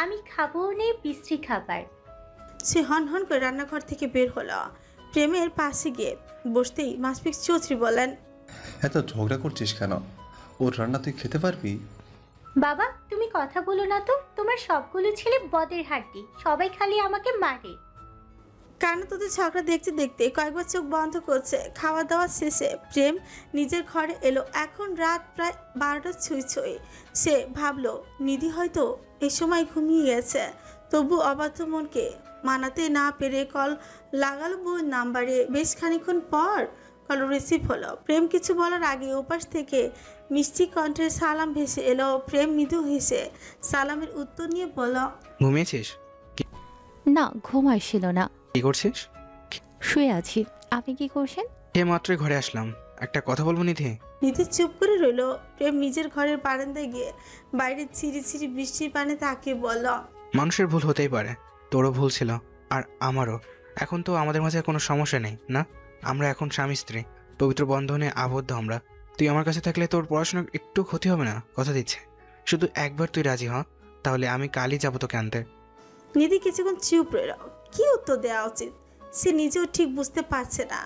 আমি খাবো নেই বিশ্রী খাবার। সে হন হন করে রান্নাঘর থেকে বের হলো। প্রেমের পাশে গিয়ে বসতেই মাসফিক চৌধুরী বলেন, এত ঝগড়া করছিস কেন? ওর রান্না তুই খেতে পারবি? বাবা, তুমি কথা বলো না তো। তোমার সবগুলো ছেলে বদের হাড্ডি, সবাই খালি আমাকে মারে। কানা তোদের ঝগড়া দেখতে দেখতে কয়েকবার চোখ বন্ধ করছে। খাওয়া দাওয়া শেষে প্রেম নিজের ঘরে এলো। এখন রাত প্রায় 12টা ছুঁই ছুঁই। সে ভাবলো নিধি হয়তো এ সময় ঘুমিয়ে গেছে। তবু অবাধ্য মনকে মানাতে না পেরে কল লাগালো বউর নাম্বারে। বেশ খানিক্ষণ পর কল রিসিভ হলো। প্রেম কিছু বলার আগে ওপাশ থেকে মিষ্টি কণ্ঠের সালাম ভেসে এলো। প্রেম মৃদু হেসে সালামের উত্তর নিয়ে বলল, ঘুমিয়েছিস? না, ঘুম আসছিল না। কি করছিস? শুয়ে আছি। আপনি কি করছেন? এই মাত্রই ঘরে আসলাম, একটা কথা বলবো নিধি। নিধি চুপ করে রইল। প্রেম নিজের ঘরের বারান্দায় গিয়ে বাইরে ছিঁড়ি ছিঁড়ি বৃষ্টির পানে তাকিয়ে বলল, মানুষের ভুল হতেই পারে, তোরও ভুল ছিল আর আমারও। এখন তো আমাদের মাঝে কোনো সমস্যা নেই না? আমরা এখন স্বামী স্ত্রী, পবিত্র বন্ধনে আবদ্ধ আমরা। তুই আমার কাছে থাকলে তোর পড়াশোনার একটু ক্ষতি হবে না, কথা দিচ্ছে। শুধু একবার তুই রাজি হ, তাহলে আমি কালই যাবো তোকে আনতে। নিধি কিছুক্ষণ চুপ রইল। কি উত্তর দেওয়া উচিত সে নিজেও ঠিক বুঝতে পারছে না।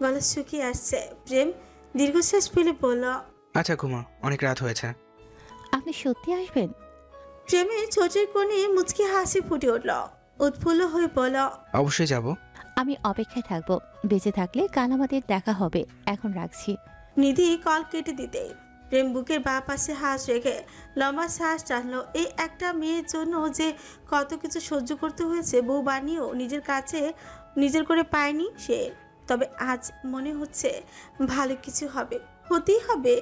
গলা শুকিয়ে আসছে। প্রেম দীর্ঘশ্বাস ফেলে বলল, আচ্ছা ঘুমা, অনেক রাত হয়েছে। আপনি সত্যি আসবেন? প্রেমের ছোটের কোণে মুচকি হাসি ফুটে উঠল। উৎফুল্ল হয়ে বলল, অবশ্যই যাব। আমি অপেক্ষায় থাকবো। বেঁচে থাকলে কাল আমাদের দেখা হবে। এখন রাখছি। নিধি কল কেটে দিতে প্রেম বুকের বা পাশে হাঁস রেখে লম্বা শ্বাস টানলো। এই একটা মেয়ের জন্য যে কত কিছু সহ্য করতে হয়েছে, বউ বানিয়েও নিজের কাছে নিজের করে পায়নি সে। তবে আজ মনে হচ্ছে ভালো কিছু হবে, হতেই হবে।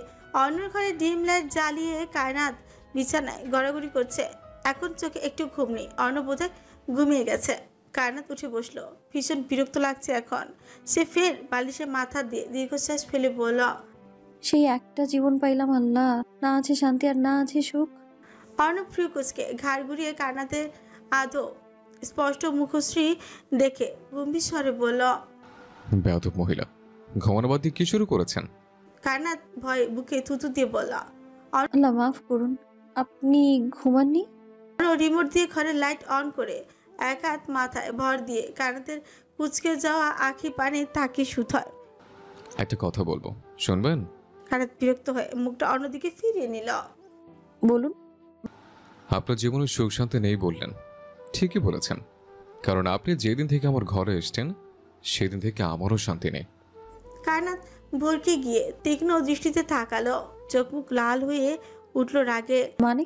অন্যের ঘরে ডিম লাইট জ্বালিয়ে কায়নাত বিছানায় গড়াগড়ি করছে। এখন চোখে একটু ঘুম নেই, অর্ণ বোধহয় ঘুমিয়ে গেছে। কায়নাত উঠে বসলো, ভীষণ বিরক্ত লাগছে এখন। সে ফের বালিশে মাথা দিয়ে দীর্ঘশ্বাস ফেলে বলল, সেই একটা জীবন পাইলাম আল্লাহ, না আছে শান্তি আর না আছে সুখ। অর্ণব ফ্রি কুচকে ঘাড় ঘুরিয়ে কায়নাতের আদো স্পষ্ট মুখশ্রী দেখে গম্ভীর স্বরে বলল, বেয়াদব মহিলা, ঘুমানো বাদ দিয়ে কি শুরু করেছেন? কায়নাত ভয়ে বুকে থুতু দিয়ে বলল। আল্লাহ মাফ করুন, আপনি ঘুমাননি? অর্ণ রিমোট দিয়ে ঘরের লাইট অন করে এক হাত মাথায় ভর দিয়ে কায়নাতের কুচকে যাওয়া আঁখি পানে তাকিয়ে শুধয়। একটা কথা বলবো, শুনবেন? কায়নাত বিরক্ত হয়ে মুখটা অন্যদিকে ফিরিয়ে নিল। বলুন। আপনার জীবনে সুখ শান্তি নেই বললেন, ঠিকই বলেছেন। কারণ আপনি যেদিন থেকে আমার ঘরে এসছেন সেদিন থেকে আমারও শান্তি নেই। কায়নাত ভরকে গিয়ে তীক্ষ্ণ দৃষ্টিতে তাকালো, চোখ মুখ লাল হয়ে উঠল রাগে। মানে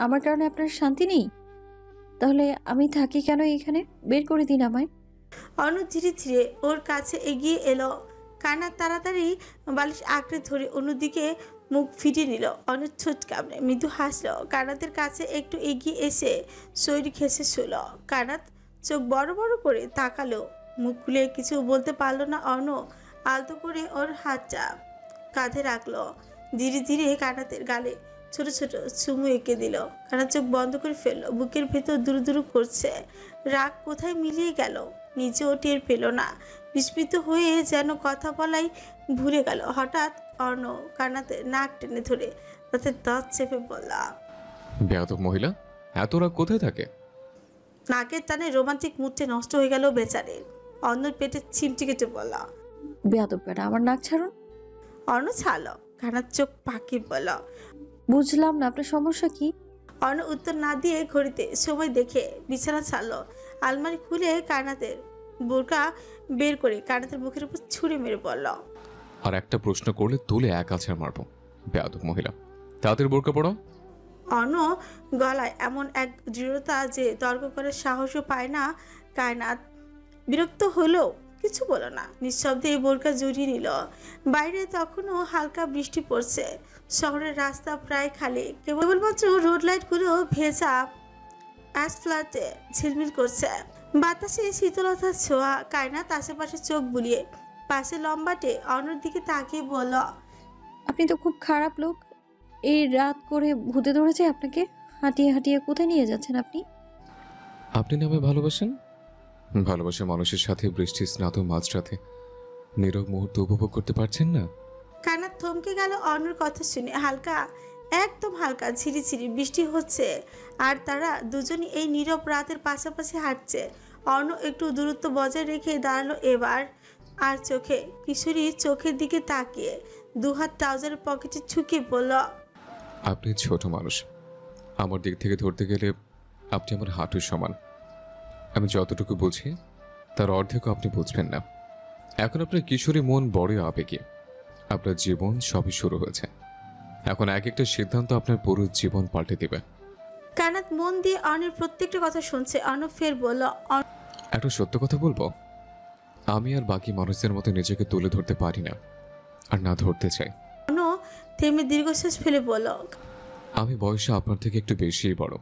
আমার কারণে আপনার শান্তি নেই? তাহলে আমি থাকি কেন এখানে? বের করে দিন আমায়। অর্ণ ধীরে ধীরে ওর কাছে এগিয়ে এলো। কায়নাত তাড়াতাড়ি বালিশ আঁকড়ে ধরে অন্যদিকে মুখ ফিরিয়ে নিল। অর্ণ ছোট কামড়ে মৃদু হাসলো। কায়নাতের কাছে একটু এগিয়ে এসে শরীর ঘেঁষে শুল। কায়নাত চোখ বড় বড় করে তাকালো, মুখ খুলে কিছু বলতে পারলো না। অর্ণ আলতো করে ওর হাতটা কাঁধে রাখলো, ধীরে ধীরে কায়নাতের গালে ছোট ছোট চুমু এঁকে দিল। কায়নাত চোখ বন্ধ করে ফেললো, বুকের ভেতর দুরু দুরু করছে। রাগ কোথায় মিলিয়ে গেল নিজেও টের পেল না। বিস্মিত হয়ে যেন কথা বলাই ভুলে গেল। হঠাৎ অর্ণ কায়নাতের নাক টেনে ধরে তাতে দাঁত চেপে বলল, বেয়াদব মহিলা, এত রাগ কোথায় থাকে? নাকের টানে রোমান্টিক মুডটা নষ্ট হয়ে গেল বেচারের। অর্ণর পেটে চিমটি কেটে বলল, বেয়াদব বেটা, আমার নাক ছাড়ুন। অর্ণ ছাড়লো। কায়নাত চোখ পাকিয়ে বলল, বুঝলাম না আপনার সমস্যা কি? অর্ণ উত্তর না দিয়ে ঘড়িতে সময় দেখে বিছানা ছাড়লো। আলমারি খুলে কায়নাতের বোরকা বের করে কায়নাতের মুখের উপর ছুঁড়ে মেরে বলল, আর একটা প্রশ্ন করলে তুলে এক আছাড় মারবো। বেয়াদব মহিলা, তাড়াতাড়ি বোরকা পড়ো। অর্ণ গলায় এমন এক দৃঢ়তা যে তর্ক করার সাহসও পায় না। কায়নাত বিরক্ত হলেও কিছু বলো না, নিঃশব্দে বোরকা জড়িয়ে নিল। বাইরে তখনও হালকা বৃষ্টি পড়ছে। শহরের রাস্তা প্রায় খালি, কেবলমাত্র রোড লাইটগুলো ভেজা অ্যাসফ্ল্টে ঝিলমিল করছে। বাতাসে শীতলতার ছোঁয়া। কায়নাত আশেপাশে চোখ বুলিয়ে পাশে লম্বাটে অন্যর দিকে তাকিয়ে বলল, আপনি তো খুব খারাপ লোক। এই রাত করে ভূতে ধরেছে আপনাকে? হাঁটিয়ে হাঁটিয়ে কোথায় নিয়ে যাচ্ছেন আপনি? আপনি না আমায় ভালোবাসেন? ভালোবাসা মানুষের সাথে বৃষ্টি স্নাত মাঝরাতে নীরব মুহূর্ত উপভোগ করতে পারছেন না? কায়নাত থমকে গেল অন্যর কথা শুনে। হালকা, একদম হালকা ঝিরিঝিরি বৃষ্টি হচ্ছে আর তারা দুজনই এই নীরব রাতের পাশাপাশি হাঁটছে। অর্ণ একটু দূরত্ব বজায় রেখে দাঁড়ালো এবার, আর চোখে কিশোরীর চোখের দিকে তাকিয়ে দুহাত ট্রাউজারের পকেটে ঝুঁকে বলল, আপনি ছোট মানুষ, আমার দিক থেকে ধরতে গেলে আপনি আমার হাঁটুর সমান। আমি যতটুকু বুঝি তার অর্ধেকও আপনি বুঝবেন না। এখন আপনার কিশোরী মন বড় আবেগে, আপনার জীবন সবই শুরু হয়েছে। এখন এক একটা সিদ্ধান্ত আপনার পুরো জীবন পাল্টে দেবে। কায়নাত মন দিয়ে অর্ণের প্রত্যেকটা কথা শুনছে। অর্ণ ফের বলল, একটা সত্য কথা বলবো, আমি আর বাকি মানুষদের মতো নিজেকে তুলে ধরতে পারি না, আর না ধরতে চাই। অর্ণ থেমে দীর্ঘশ্বাস ফেলে বলল, আমি বয়সে আপনার থেকে একটু বেশিই বড়।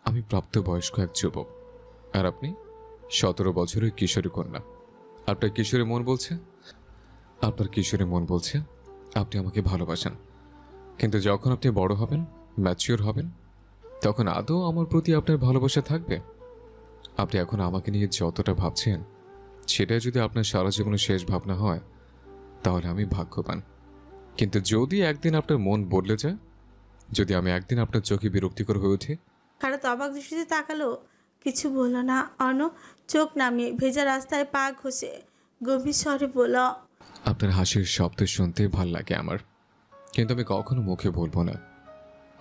আমি প্রাপ্তবয়স্ক এক যুবক, আর আপনি 17 বছরের কিশোরী কন্যা। আপনার কিশোরী মন বলছে আপনি আমাকে ভালোবাসেন, কিন্তু যখন আপনি বড় হবেন, ম্যাচিওর হবেন, তখন আদৌ আমার প্রতি আপনার ভালোবাসা থাকবে? আপনি এখন আমাকে নিয়ে যতটা ভাবছেন সেটাই যদি আপনার সারা জীবনের শেষ ভাবনা হয় তাহলে আমি ভাগ্যবান। কিন্তু যদি একদিন আপনার মন বদলে যায়, যদি আমি একদিন আপনার চোখে বিরক্তিকর হয়ে উঠি? কায়নাত অবাক দৃষ্টিতে তাকালো, কিছু বলল না। অর্ণ চোখ নামিয়ে ভেজা রাস্তায় পা ঘষে গভীর স্বরে বলল, আপনার হাসির শব্দ শুনতে ভাল লাগে আমার, কিন্তু আমি কখনো মুখে বলবো না।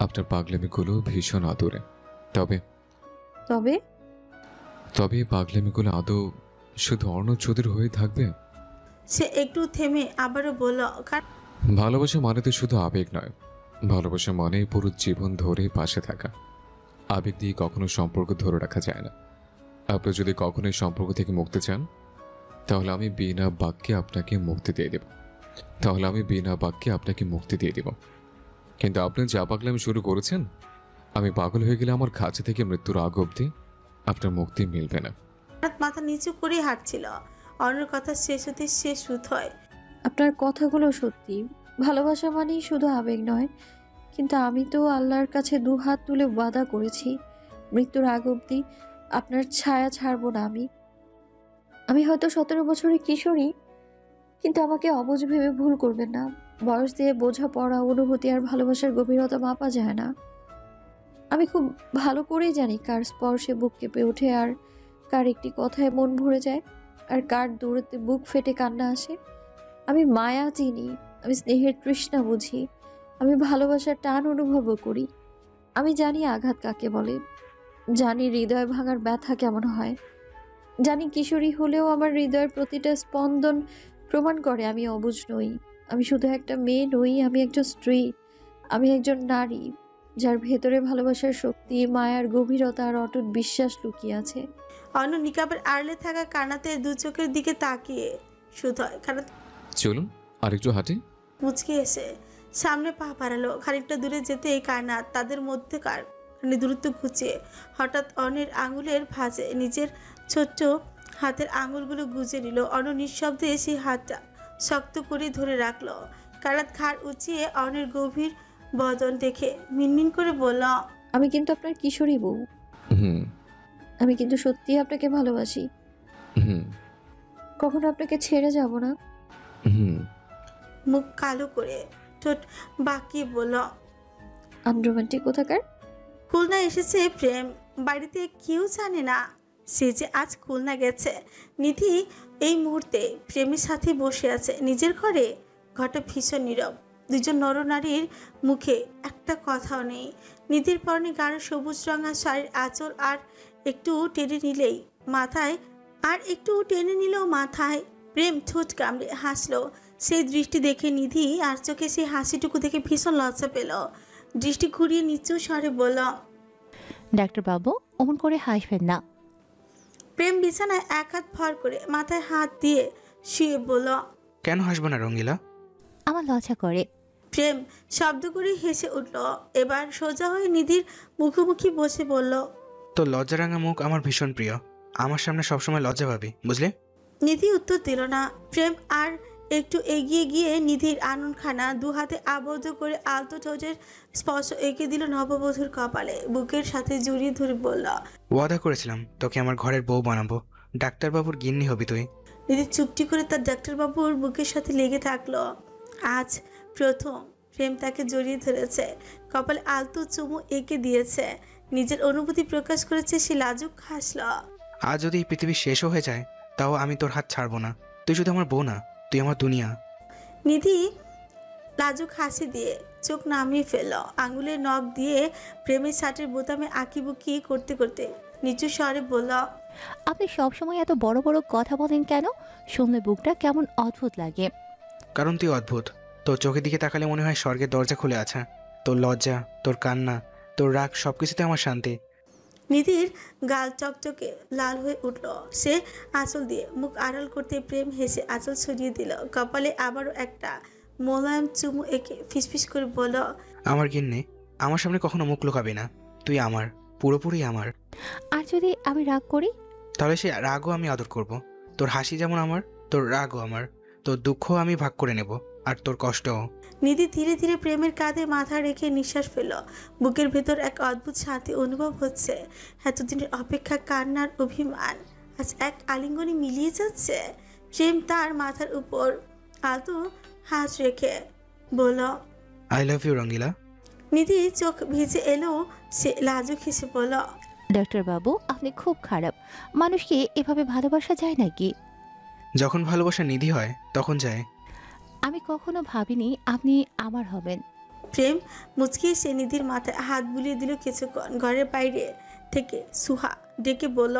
আপনার পাগলামিগুলো ভীষণ আদরে। তবে তবে তবে এই পাগলামিগুলো আদৌ শুধু অর্ণচৌধুরীর হয়ে থাকবে? সে একটু থেমে আবারও বলল, ভালোবাসা মানে তো শুধু আবেগ নয়, ভালোবাসা মানে পুরো জীবন ধরে পাশে থাকা। আবেগ দিয়ে কখনো সম্পর্ক ধরে রাখা যায় না। আপনি যদি কখনো এই সম্পর্ক থেকে মুক্তি চান, তাহলে আমি বিনা বাক্যে আপনাকে মুক্তি দিয়ে দেব। কিন্তু আপনি যা পাগলামি শুরু করেছেন, আমি পাগল হয়ে গেলে আমার কাছে থেকে মৃত্যুর আগ অবধি আপনার মুক্তি মিলবে না। আরাত মাথা নিচু করে হাঁটছিল। অর্ণর কথা শেষ হতে সে হয়। আপনার কথাগুলো সত্যি। ভালোবাসা মানেই শুধু আবেগ নয়, কিন্তু আমি তো আল্লাহর কাছে দুহাত তুলে ওয়াদা করেছি মৃত্যুর আগ অবধি আপনার ছায়া ছাড়বো না। আমি হয়তো 17 বছরের কিশোরী, কিন্তু আমাকে অবুঝ ভেবে ভুল করবেন না। বয়স দিয়ে বোঝা পড়া, অনুভূতি আর ভালোবাসার গভীরতা মাপা যায় না। আমি খুব ভালো করেই জানি কার স্পর্শে বুক কেঁপে ওঠে, আর কার একটি কথায় মন ভরে যায়, আর কার দৌড়াতে বুক ফেটে কান্না আসে। আমি মায়া চিনি, আমি স্নেহের তৃষ্ণা বুঝি, আমি ভালোবাসার টান অনুভবও করি। আমি জানি আঘাত কাকে বলে, জানি হৃদয় ভাঙার ব্যথা কেমন হয়, জানি কিশোরী হলেও আমার হৃদয়ের প্রতিটা স্পন্দন প্রমাণ করে আমি অবুঝ নই। আমি শুধু একটা মেয়ে নই, আমি একজন স্ত্রী, আমি একজন নারী যার ভেতরে ভালোবাসার শক্তি, মায়ার গভীরতা আর অটুট বিশ্বাস লুকিয়ে আছে। অন্য নিকাবের আড়লে থাকা কানাতে দু চোখের দিকে তাকিয়ে হয়। কানাত চলুন আরেকটু হাঁটি। মুচকি এসে সামনে পা বাড়ালো। খানিকটা দূরে যেতে কায়নাত তাদের মধ্যেকার দূরত্ব ঘুচিয়ে হঠাৎ অনের আঙুলের ভাঁজে নিজের ছোট্ট হাতের আঙুলগুলো গুজে নিল। অন্য নিঃশব্দে সেই হাতটা শক্ত করে ধরে রাখলো। কায়নাত ঘাড় উঁচিয়ে অনের গভীর বদন দেখে মিনমিন করে বলল, আমি কিন্তু আপনার কিশোরী বউ। হুম আমি কিন্তু সত্যি আপনাকে ভালোবাসি। হুম কখনো আপনাকে ছেড়ে যাব না। হুম মুখ কালো করে ঠোঁট বাঁকিয়ে বলল, আনরোমান্টিক কোথাকার। খুলনা এসেছে প্রেম, বাড়িতে কেউ জানে না সে যে আজ খুলনা গেছে। নিধি এই মুহূর্তে প্রেমের সাথে বসে আছে নিজের ঘরে। ঘরটা ভীষণ নীরব, দুজন নরনারীর মুখে একটা কথাও নেই। নিধির পরনে গাঢ় সবুজ রঙা শাড়ির আঁচল আর একটু টেনে নিলেও মাথায়। প্রেম ঠোঁট কামড়ে হাসলো। সেই দৃষ্টি দেখে নিধি আর চোখে সেই হাসিটুকু দেখে ভীষণ লজ্জা পেল। দৃষ্টি ঘুরিয়ে নিচু স্বরে বলল, ডাক্তারবাবু অমন করে হাসবেন না। প্রেম বিছানায় এক হাত ভর করে মাথায় হাত দিয়ে শুয়ে বলল, কেন হাসবো না রঙ্গিলা? আমার লজ্জা করে। প্রেম শব্দ করে হেসে উঠল। এবার সোজা হয়ে নিধির মুখোমুখি বসে বলল, তোর লজ্জারাঙা মুখ আমার ভীষণ প্রিয়। আমার সামনে সবসময় লজ্জা পাবি, বুঝলে? নিধি উত্তর দিল না। প্রেম আর একটু এগিয়ে গিয়ে নিধির আননখানা দু হাতে আবদ্ধ করে আলতো ঠোঁটের স্পর্শ এঁকে দিল নববধূর কপালে। বুকের সাথে জড়িয়ে ধরে বলল, ওয়াদা করেছিলাম তোকে আমার ঘরের বউ বানাবো, ডাক্তারবাবুর গিন্নি হবি তুই। নিধি চুপটি করে তার ডাক্তারবাবুর বুকের সাথে লেগে থাকলো। আজ প্রথম প্রেম তাকে জড়িয়ে ধরেছে, কপালে আলতো চুমু এঁকে দিয়েছে, নিজের অনুভূতি প্রকাশ করেছে। সে লাজুক হাসল। আজ যদি এই পৃথিবী শেষও হয়ে যায়, তাও আমি তোর হাত ছাড়বো না। তুই শুধু আমার বউ না, তুই আমার দুনিয়া। নিধি লাজুক হাসি দিয়ে চোখ নামিয়ে ফেলল। আঙুলের নখ দিয়ে প্রেমের শার্টের বোতামে আঁকিবুকি করতে করতে নিচু স্বরে বলল, আপনি সবসময় এত বড় বড় কথা বলেন কেন? শুনলে বুকটা কেমন অদ্ভুত লাগে। কারণ তুই অদ্ভুত। তোর চোখের দিকে তাকালে মনে হয় স্বর্গের দরজা খুলে আছে। তোর লজ্জা, তোর কান্না, তোর রাগ সবকিছুতে আমার শান্তি। নিধির গাল চকচকে লাল হয়ে উঠল। সে আঁচল দিয়ে মুখ আড়াল করতে প্রেম হেসে আঁচল ছড়িয়ে দিল। কপালে আবারও একটা মোলায়েম চুমু এঁকে ফিসফিস করে বলল, আমার গিন্নি, আমার সামনে কখনো মুখ লুকাবি না। তুই আমার, পুরোপুরি আমার। আর যদি আমি রাগ করি? তাহলে সে রাগও আমি আদর করব। তোর হাসি যেমন আমার, তোর রাগও আমার। তোর দুঃখ আমি ভাগ করে নেব, আর তোর কষ্টও। নিধি ধীরে ধীরে প্রেমের কাঁধে মাথা রেখে নিঃশ্বাস ফেলল। বুকের ভেতর এক অদ্ভুত শান্তি অনুভব হচ্ছে। এতদিনের অপেক্ষা, কান্নার অভিমান আজ এক আলিঙ্গনে মিলিয়ে যাচ্ছে। প্রেম তার মাথার উপর আলতো হাত রেখে বলল, আই লাভ ইউ রঙ্গিলা। নিধি চোখ ভিজে এলো। সে লাজুক হেসে বলল, ডাক্তারবাবু আপনি খুব খারাপ। মানুষকে এভাবে ভালোবাসা যায় নাকি? যখন ভালোবাসা নিধি হয় তখন যায়। আমি কখনো ভাবিনি আপনি আমার হবেন। প্রেম মুচকি সে নিধির মাথায় হাত বুলিয়ে দিল। কিছুক্ষণ ঘরের বাইরে থেকে সুহা ডেকে বলল,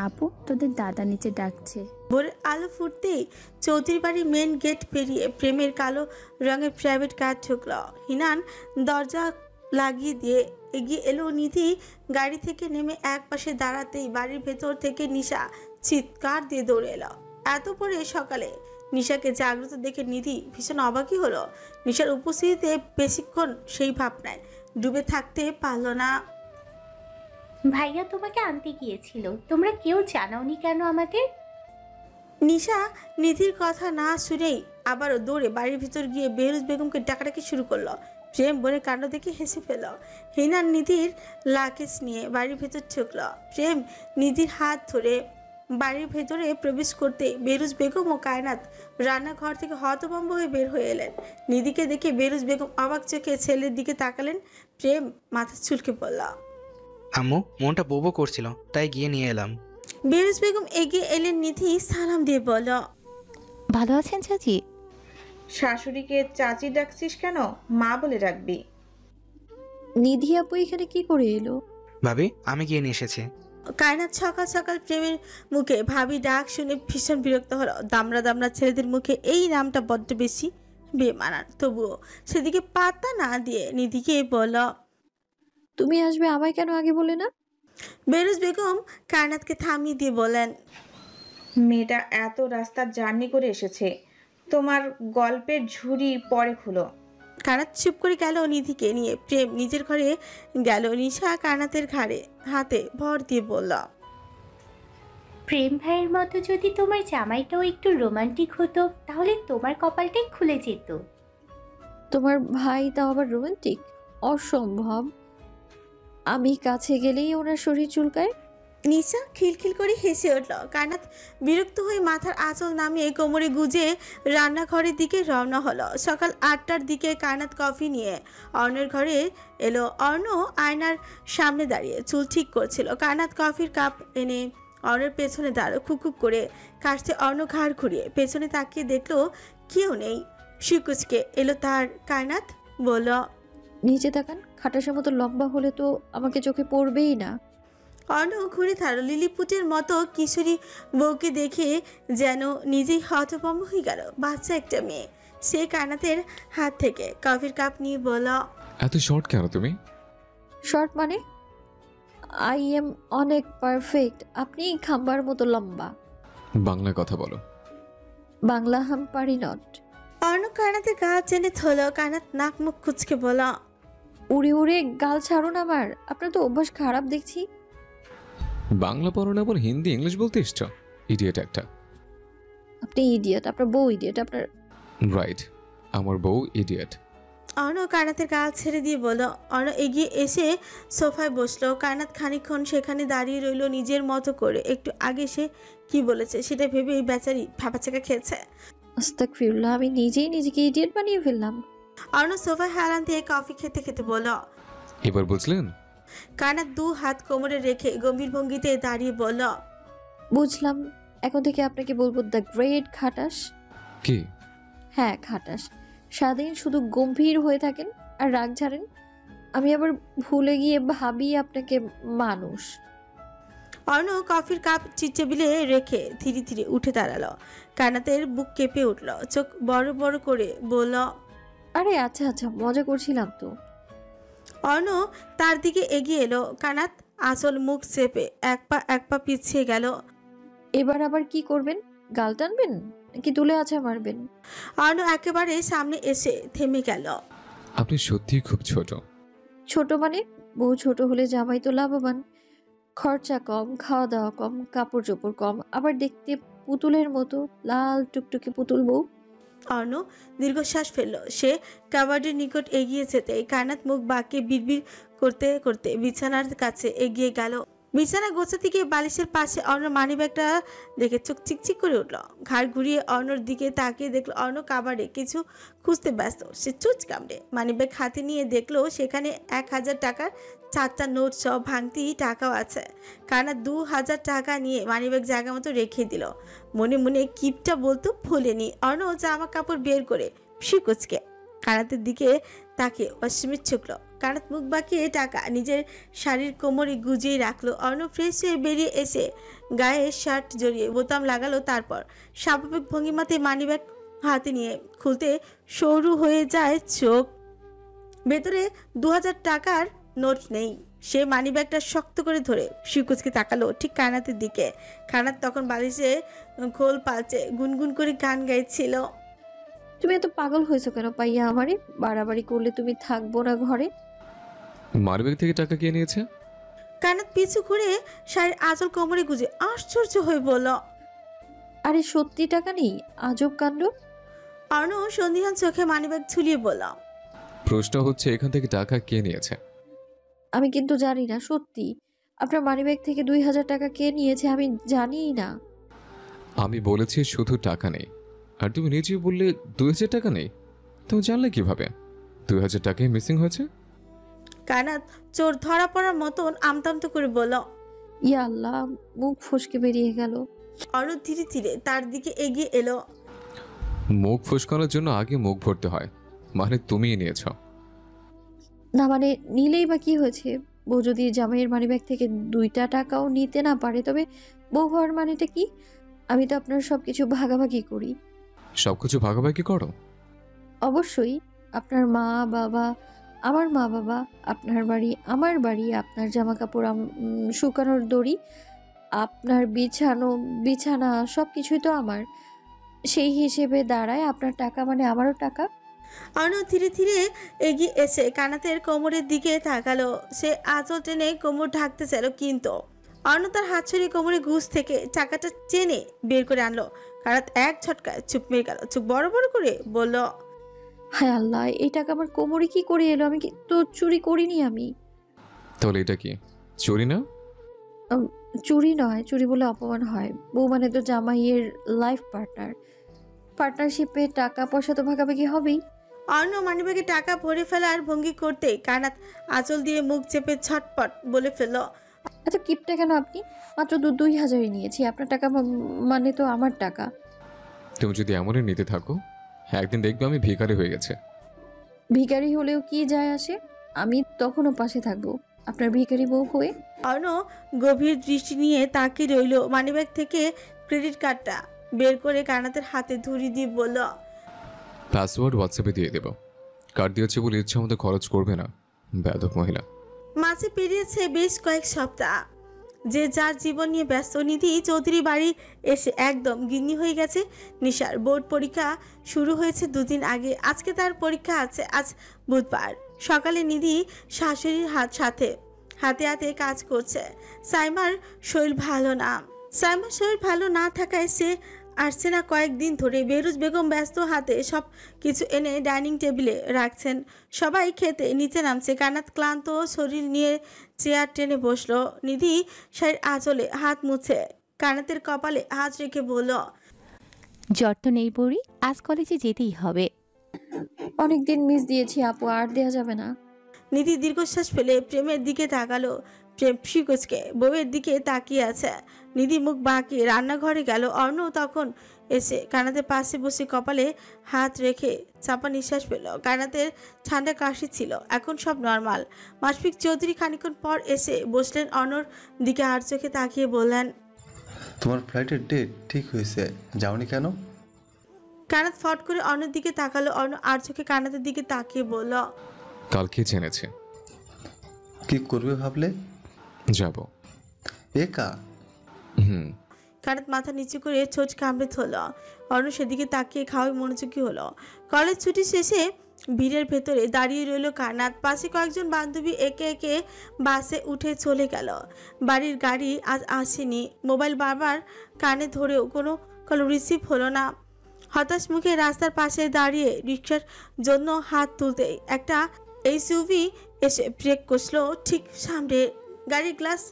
আপু তোদের দাদা নিচে ডাকছে। ভোরের আলো ফুটতেই চৌধুরী বাড়ির মেন গেট পেরিয়ে প্রেমের কালো রঙের প্রাইভেট কার ঢুকল। হিনান দরজা লাগিয়ে দিয়ে এগিয়ে এলো। নিধি গাড়ি থেকে নেমে এক পাশে দাঁড়াতেই বাড়ির ভেতর থেকে নিশা চিৎকার দিয়ে দৌড়ে এলো। এত পরে সকালে নিশাকে জাগ্রত দেখে নিধি ভীষণ অবাকই হলো। নিশার উপস্থিতিতে বেশিক্ষণ সেই ভাবনায় ডুবে থাকতে পারল না। ভাইয়া তোমাকে আনতে গিয়েছিল, তোমরা কেউ জানাওনি কেন আমাদের? নিশা নিধির কথা না শুনেই আবারও দৌড়ে বাড়ির ভিতর গিয়ে বেহরুজ বেগমকে ডাকাডাকি শুরু করলো। প্রেম বোনের কাণ্ড দেখে হেসে ফেল। হিনান নিধির লাকেজ নিয়ে বাড়ির ভেতর ঢুকল। প্রেম নিধির হাত ধরে বাড়ির ভেতরে প্রবেশ করতে বেহরুজ বেগম ও কায়নাত রান্নাঘর থেকে হতভম্ব হয়ে বের হয়ে এলেন। নিধিকে দেখে বেহরুজ বেগম অবাক চোখে ছেলের দিকে তাকালেন। প্রেম মাথা চুলকে পড়ল। আম্মু মনটা বোবো করছিল, তাই গিয়ে নিয়ে এলাম। বেহরুজ বেগম এগিয়ে এলেন। নিধি সালাম দিয়ে বলল, ভালো আছেন চাচি? শাশুড়িকে চাচি ডাকছিস কেন? মা বলে ডাকবি। নিধি আপু এখানে কি করে এলো? ভাবি আমি গিয়ে নিয়ে এসেছি। কায়নাত সকাল সকাল প্রেমের মুখে ভাবি ডাক শুনে ভীষণ বিরক্ত হলো। দামড়া দামড়া ছেলেদের মুখে এই নামটা বড্ড বেশি বেমানান। তবুও সেদিকে পাত্তা না দিয়ে নিধিকে বলল, তুমি আসবে, আমায় কেন আগে বলে না? বেহরুজ বেগম কায়নাতকে থামিয়ে দিয়ে বলেন, মেয়েটা এত রাস্তা জার্নি করে এসেছে, তোমার গল্পের ঝুড়ি পরে খুলো। কায়নাত চুপ করে গেল। নিধিকে নিয়ে প্রেম নিজের ঘরে গেল। নিশা কায়নাতের ঘাড়ে হাতে ভর দিয়ে বলল, প্রেম ভাইয়ের মতো যদি তোমার জামাইটাও একটু রোমান্টিক হতো তাহলে তোমার কপালটাই খুলে যেত। তোমার ভাই তাও আবার রোমান্টিক? অসম্ভব। আমি কাছে গেলেই ওনার শরীর চুলকায়। নিশা খিলখিল করে হেসে উঠল। কায়নাত বিরক্ত হয়ে মাথার আঁচল নামিয়ে কোমরে গুজে রান্নাঘরের দিকে রওনা হলো। সকাল 8টার দিকে কায়নাত কফি নিয়ে অর্ণের ঘরে এলো। অর্ণ আয়নার সামনে দাঁড়িয়ে চুল ঠিক করছিল। কায়নাত কফির কাপ এনে অর্ণের পেছনে দাঁড়ালো। খুকুক করে কাশতে অর্ণ ঘাড় ঘুরিয়ে পেছনে তাকিয়ে দেখলো কেউ নেই। শিকুচকে এলো তার। কায়নাত বলল, নিচে তাকান, খাটাসের মতো লম্বা হলে তো আমাকে চোখে পড়বেই না। অর্ণ ঘুরে থাকলো। লিলিপুটের মতো কিশোরী বউকে দেখে যেন নিজেই হতভম্ব হয়ে গেল। বাচ্চা একটা মেয়ে। সে কায়নাতের হাত থেকে কফির কাপ নিয়ে বলল, এত শর্ট কেন তুমি? শর্ট মানে? আই এম অনেক পারফেক্ট। আপনি খাম্বার মতো লম্বা। বাংলা কথা বলো। বাংলা হাম পারি নট। অর্ণ কায়নাতের গা চেনে ধরল। কায়নাত নাক মুখ কুচকে বলল, উড়ে উড়ে গাল ছাড়ুন আমার। আপনার তো অভ্যাস খারাপ দেখছি। বাংলা পড়ো না, বল হিন্দি ইংলিশ বলতে ইষ্ট। ইডিয়েট একটা। আপনি ইডিয়েট, আপনার বউ ইডিয়েট। আপনার রাইট, আমার বউ ইডিয়েট। অর্ণ কায়নাতের গা ছেড়ে দিয়ে বলল। অর্ণ এগিয়ে এসে সোফায় বসলো। কায়নাত খানিকক্ষণ সেখানে দাঁড়িয়ে রইল নিজের মতো করে। একটু আগে সে কি বলেছে সেটা ভেবে এই বেচারি ভাবাচাকা খেয়েছে। আস্তাগফিরুল্লাহ, আমি নিজেই নিজেকে ইডিয়েট বানিয়ে ফেললাম। অর্ণ সোফায় হেলান দিয়ে কফি খেতে খেতে বলল, এবার বুঝলেন? কায়নাত 2 হাত কোমরে রেখে গম্ভীর ভঙ্গিতে দাঁড়িয়ে বলল, বুঝলাম। এখন থেকে আপনাকে বলবো দ্য গ্রেট খাটাস। কি? হ্যাঁ, খাটাস। সারাদিন শুধু গম্ভীর হয়ে থাকেন আর রাগ ঝাড়েন। আমি আবার ভুলে গিয়ে ভাবি আপনাকে মানুষ। অর্ণ কফির কাপ টেবিলে রেখে ধীরে ধীরে উঠে দাঁড়ালো। কায়নাতের বুক কেঁপে উঠল। চোখ বড় বড় করে বলল, আরে আচ্ছা আচ্ছা, মজা করছিলাম তো। অর্ণ তার দিকে এগিয়ে এলো। কায়নাত আঁচল মুখ চেপে এক পা পিছিয়ে গেল। এবার আবার কি করবেন? গাল টানবেন নাকি তুলে আছা মারবেন? অর্ণ একেবারে সামনে এসে থেমে গেল। আপনি সত্যিই খুব ছোট। ছোট মানে? বউ ছোট হলে জামাই তো লাভবান। খরচা কম, খাওয়া দাওয়া কম, কাপড় চোপড় কম, আবার দেখতে পুতুলের মতো লাল টুকটুকে পুতুল বউ। অর্ণ দীর্ঘশ্বাস ফেলল। সে কাবার্ডের নিকট এগিয়ে যেতে কায়নাত মুখ বাঁকিয়ে বিড়বিড় করতে করতে বিছানার কাছে এগিয়ে গেল। বিছানা গোছাতে গিয়ে বালিশের পাশে অর্ণ মানিব্যাগটা দেখে চোখ চিকচিক করে উঠল। ঘাড় ঘুরিয়ে অর্ণর দিকে তাকিয়ে দেখলো অর্ণ কাবার্ডে কিছু খুঁজতে ব্যস্ত। সে চুচ কামড়ে মানিব্যাগ হাতে নিয়ে দেখলো সেখানে 1000 টাকার 4টা নোট সহ ভাঙতি টাকাও আছে। কায়নাত 2000 টাকা নিয়ে মানিব্যাগ জায়গা মতো রেখে দিল। মনে মনে কিপটা বলতো ভুলেনি। অর্ণ জামা কাপড় বের করে শিকুচকে কানাতের দিকে তাকে অসীমিত ছুকলো। কানাত মুখ বাঁকিয়ে টাকা নিজের শাড়ির কোমরে গুজিয়ে রাখলো। অর্ণ ফ্রেশ হয়ে বেরিয়ে এসে গায়ে শার্ট জড়িয়ে বোতাম লাগালো। তারপর স্বাভাবিক ভঙ্গিমাতে মানিব্যাগ হাতে নিয়ে খুলতে সরু হয়ে যায় চোখ। ভেতরে 2000 টাকার নোট নেই। সে মানিব্যাগটা শক্ত করে ধরে শিকুচকে তাকালো ঠিক কানাতের দিকে। কানাত তখন বালিশে খোল পালচে গুনগুন করে গান গাইছিল। তুমি এত পাগল হয়েছো কেন পাইয়া আমারে? বাড়াবাড়ি করলে তুমি থাকবো না ঘরে। মানিব্যাগ থেকে টাকা কে নিয়েছে? কানাত পিছু ঘুরে শাড়ির আঁচল কোমরে গুজে আশ্চর্য হয়ে বলল, আরে সত্যি টাকা নেই? আজব কাণ্ড। অর্ণ সন্দিহান চোখে মানিব্যাগ ঝুলিয়ে বলল, প্রশ্ন হচ্ছে এখান থেকে টাকা কে নিয়েছে? আমি কিন্তু জানি না, সত্যি। আপনার মানিব্যাগ থেকে 2000 টাকা কে নিয়েছে আমি জানিই না। আমি বলেছি শুধু টাকা নেই, আর তুমি নিজে বললে 2000 টাকা নেই। তুমি জানলে কিভাবে 2000 টাকাই মিসিং হয়েছে? কানাত চোর ধরা পড়ার মতন আমতামতো করে বলল, ইয়া আল্লাহ, মুখ ফসকে বেরিয়ে গেল। অর্ণ ধীরে ধীরে তার দিকে এগিয়ে এলো। মুখ ফসকানোর জন্য আগে মুখ ভরতে হয়, মানে তুমিই নিয়েছ। না মানে নিলেই বা কি হয়েছে? বউ যদি জামাইয়ের মানিব্যাগ থেকে 2টা টাকাও নিতে না পারে তবে বউ হওয়ার মানেটা কি? আমি তো আপনার সবকিছু ভাগাভাগি করি। সবকিছু ভাগাভাগি করো? অবশ্যই। আপনার মা বাবা আমার মা বাবা, আপনার বাড়ি আমার বাড়ি, আপনার জামা কাপড় শুকানোর দড়ি, আপনার বিছানা সবকিছুই তো আমার। সেই হিসেবে দাঁড়ায় আপনার টাকা মানে আমারও টাকা। অর্ণ ধীরে ধীরে এগিয়ে এসে কানাতের কোমরের দিকে তাকালো। সে আঁচল টেনে কোমর ঢাকতে চাইল, কিন্তু অর্ণ তার হাত ছড়িয়ে কোমরে ঘুষ থেকে টাকাটা চেনে বের করে আনলো। কানাত এক ঝটকায় চুপ মেরে গেল। চোখ বড় বড় করে বলল, হায় আল্লাহ, এই টাকা আমার কোমরে কি করে এলো? আমি তো চুরি করিনি। আমি তাহলে এটা কি চুরি না? চুরি নয়, চুরি বলে অপমান হয়। বউ মানে তো জামাইয়ের লাইফ পার্টনার। পার্টনারশিপে টাকা পয়সা তো ভাগাভাগি হবেই। অর্ণ মানিব্যাগে টাকা ভরে ফেলার ভঙ্গি করতে কানাত আঁচল দিয়ে মুখ চেপে ছটপট বলে ফেলল, এত কিপটা কেন আপনি? মাত্র 2000 নিয়েছি। আপনার টাকা মানে তো আমার টাকা। তুমি যদি এমনই নিতে থাকো একদিন দেখবে আমি ভিখারি হয়ে গেছে। ভিখারি হলেও কি যায় আসে? আমি তখনও পাশে থাকবো আপনার ভিখারি বউ হয়ে। অর্ণ গভীর দৃষ্টি নিয়ে তাকিয়ে রইল। মানিব্যাগ থেকে ক্রেডিট কার্ডটা বের করে কানাতের হাতে ধরিয়ে দিয়ে বলল, পাসওয়ার্ড হোয়াটসঅ্যাপে দিয়ে দেব। কার্ড দিয়েছে বলে ইচ্ছা মতো খরচ করবে না, বেয়াদব মহিলা। মাঝে পেরিয়েছে বেশ কয়েক সপ্তাহ। যে যার জীবন নিয়ে ব্যস্ত। নিধি চৌধুরী বাড়ি এসে একদম গিন্নি হয়ে গেছে। নিশার বোর্ড পরীক্ষা শুরু হয়েছে 2 দিন আগে। আজকে তার পরীক্ষা আছে। আজ বুধবার সকালে নিধি শাশুড়ির হাতে হাতে কাজ করছে। সাইমার শরীর ভালো না থাকায় সে আসছে না কয়েকদিন ধরে। বেরুজ বেগম ব্যস্ত হাতে সব কিছু এনে ডাইনিং টেবিলে রাখছেন। সবাই খেতে নিচে নামছে। কানাত ক্লান্ত শরীর নিয়ে চেয়ার টেনে বসলো। নিধি শাড়ির আঁচলে হাত মুছে কানাতের কপালে হাত রেখে বলল, জ্বর তো নেই পড়ি, আজ কলেজে যেতেই হবে। অনেকদিন মিস দিয়েছি আপু, আর দেওয়া যাবে না। নিধি দীর্ঘশ্বাস ফেলে প্রেমের দিকে তাকালো। প্রেম শিকোচকে বউয়ের দিকে তাকিয়ে আছে। নিধি মুখ বাঁকিয়ে রান্নাঘরে গেল। অর্ণ তখন এসে কানাতের পাশে বসে কপালে হাত রেখে চাপা নিঃশ্বাস পেল। কানাতের ঠান্ডা কাশি ছিল, এখন সব নর্মাল। মাশফিক চৌধুরী খানিকক্ষণ পর এসে বসলেন। অর্ণর দিকে আর চোখে তাকিয়ে বললেন, তোমার ফ্লাইটের ডেট ঠিক হয়েছে, যাওনি কেন? কানাত ফট করে অর্ণর দিকে তাকালো। অর্ণ আর চোখে কানাতের দিকে তাকিয়ে বলল, কালকে জেনেছে। কি করবে ভাবলে? যাব। একা? কানাত মাথা নিচু করে ছোট কামড়ে ধরল। অর্ণ সেদিকে তাকিয়ে খাওয়াই মনোযোগী হলো। কলেজ ছুটি শেষে ভিড়ের ভেতরে দাঁড়িয়ে রইল কানাত। পাশে কয়েকজন বান্ধবী একে একে বাসে উঠে চলে গেল। বাড়ির গাড়ি আজ আসেনি। মোবাইল বারবার কানে ধরেও কোনো কল রিসিভ হলো না। হতাশ মুখে রাস্তার পাশে দাঁড়িয়ে রিক্সার জন্য হাত তুলতেই একটা এসইউভি এসে ব্রেক কষলো ঠিক সামনে। গাড়ির গ্লাস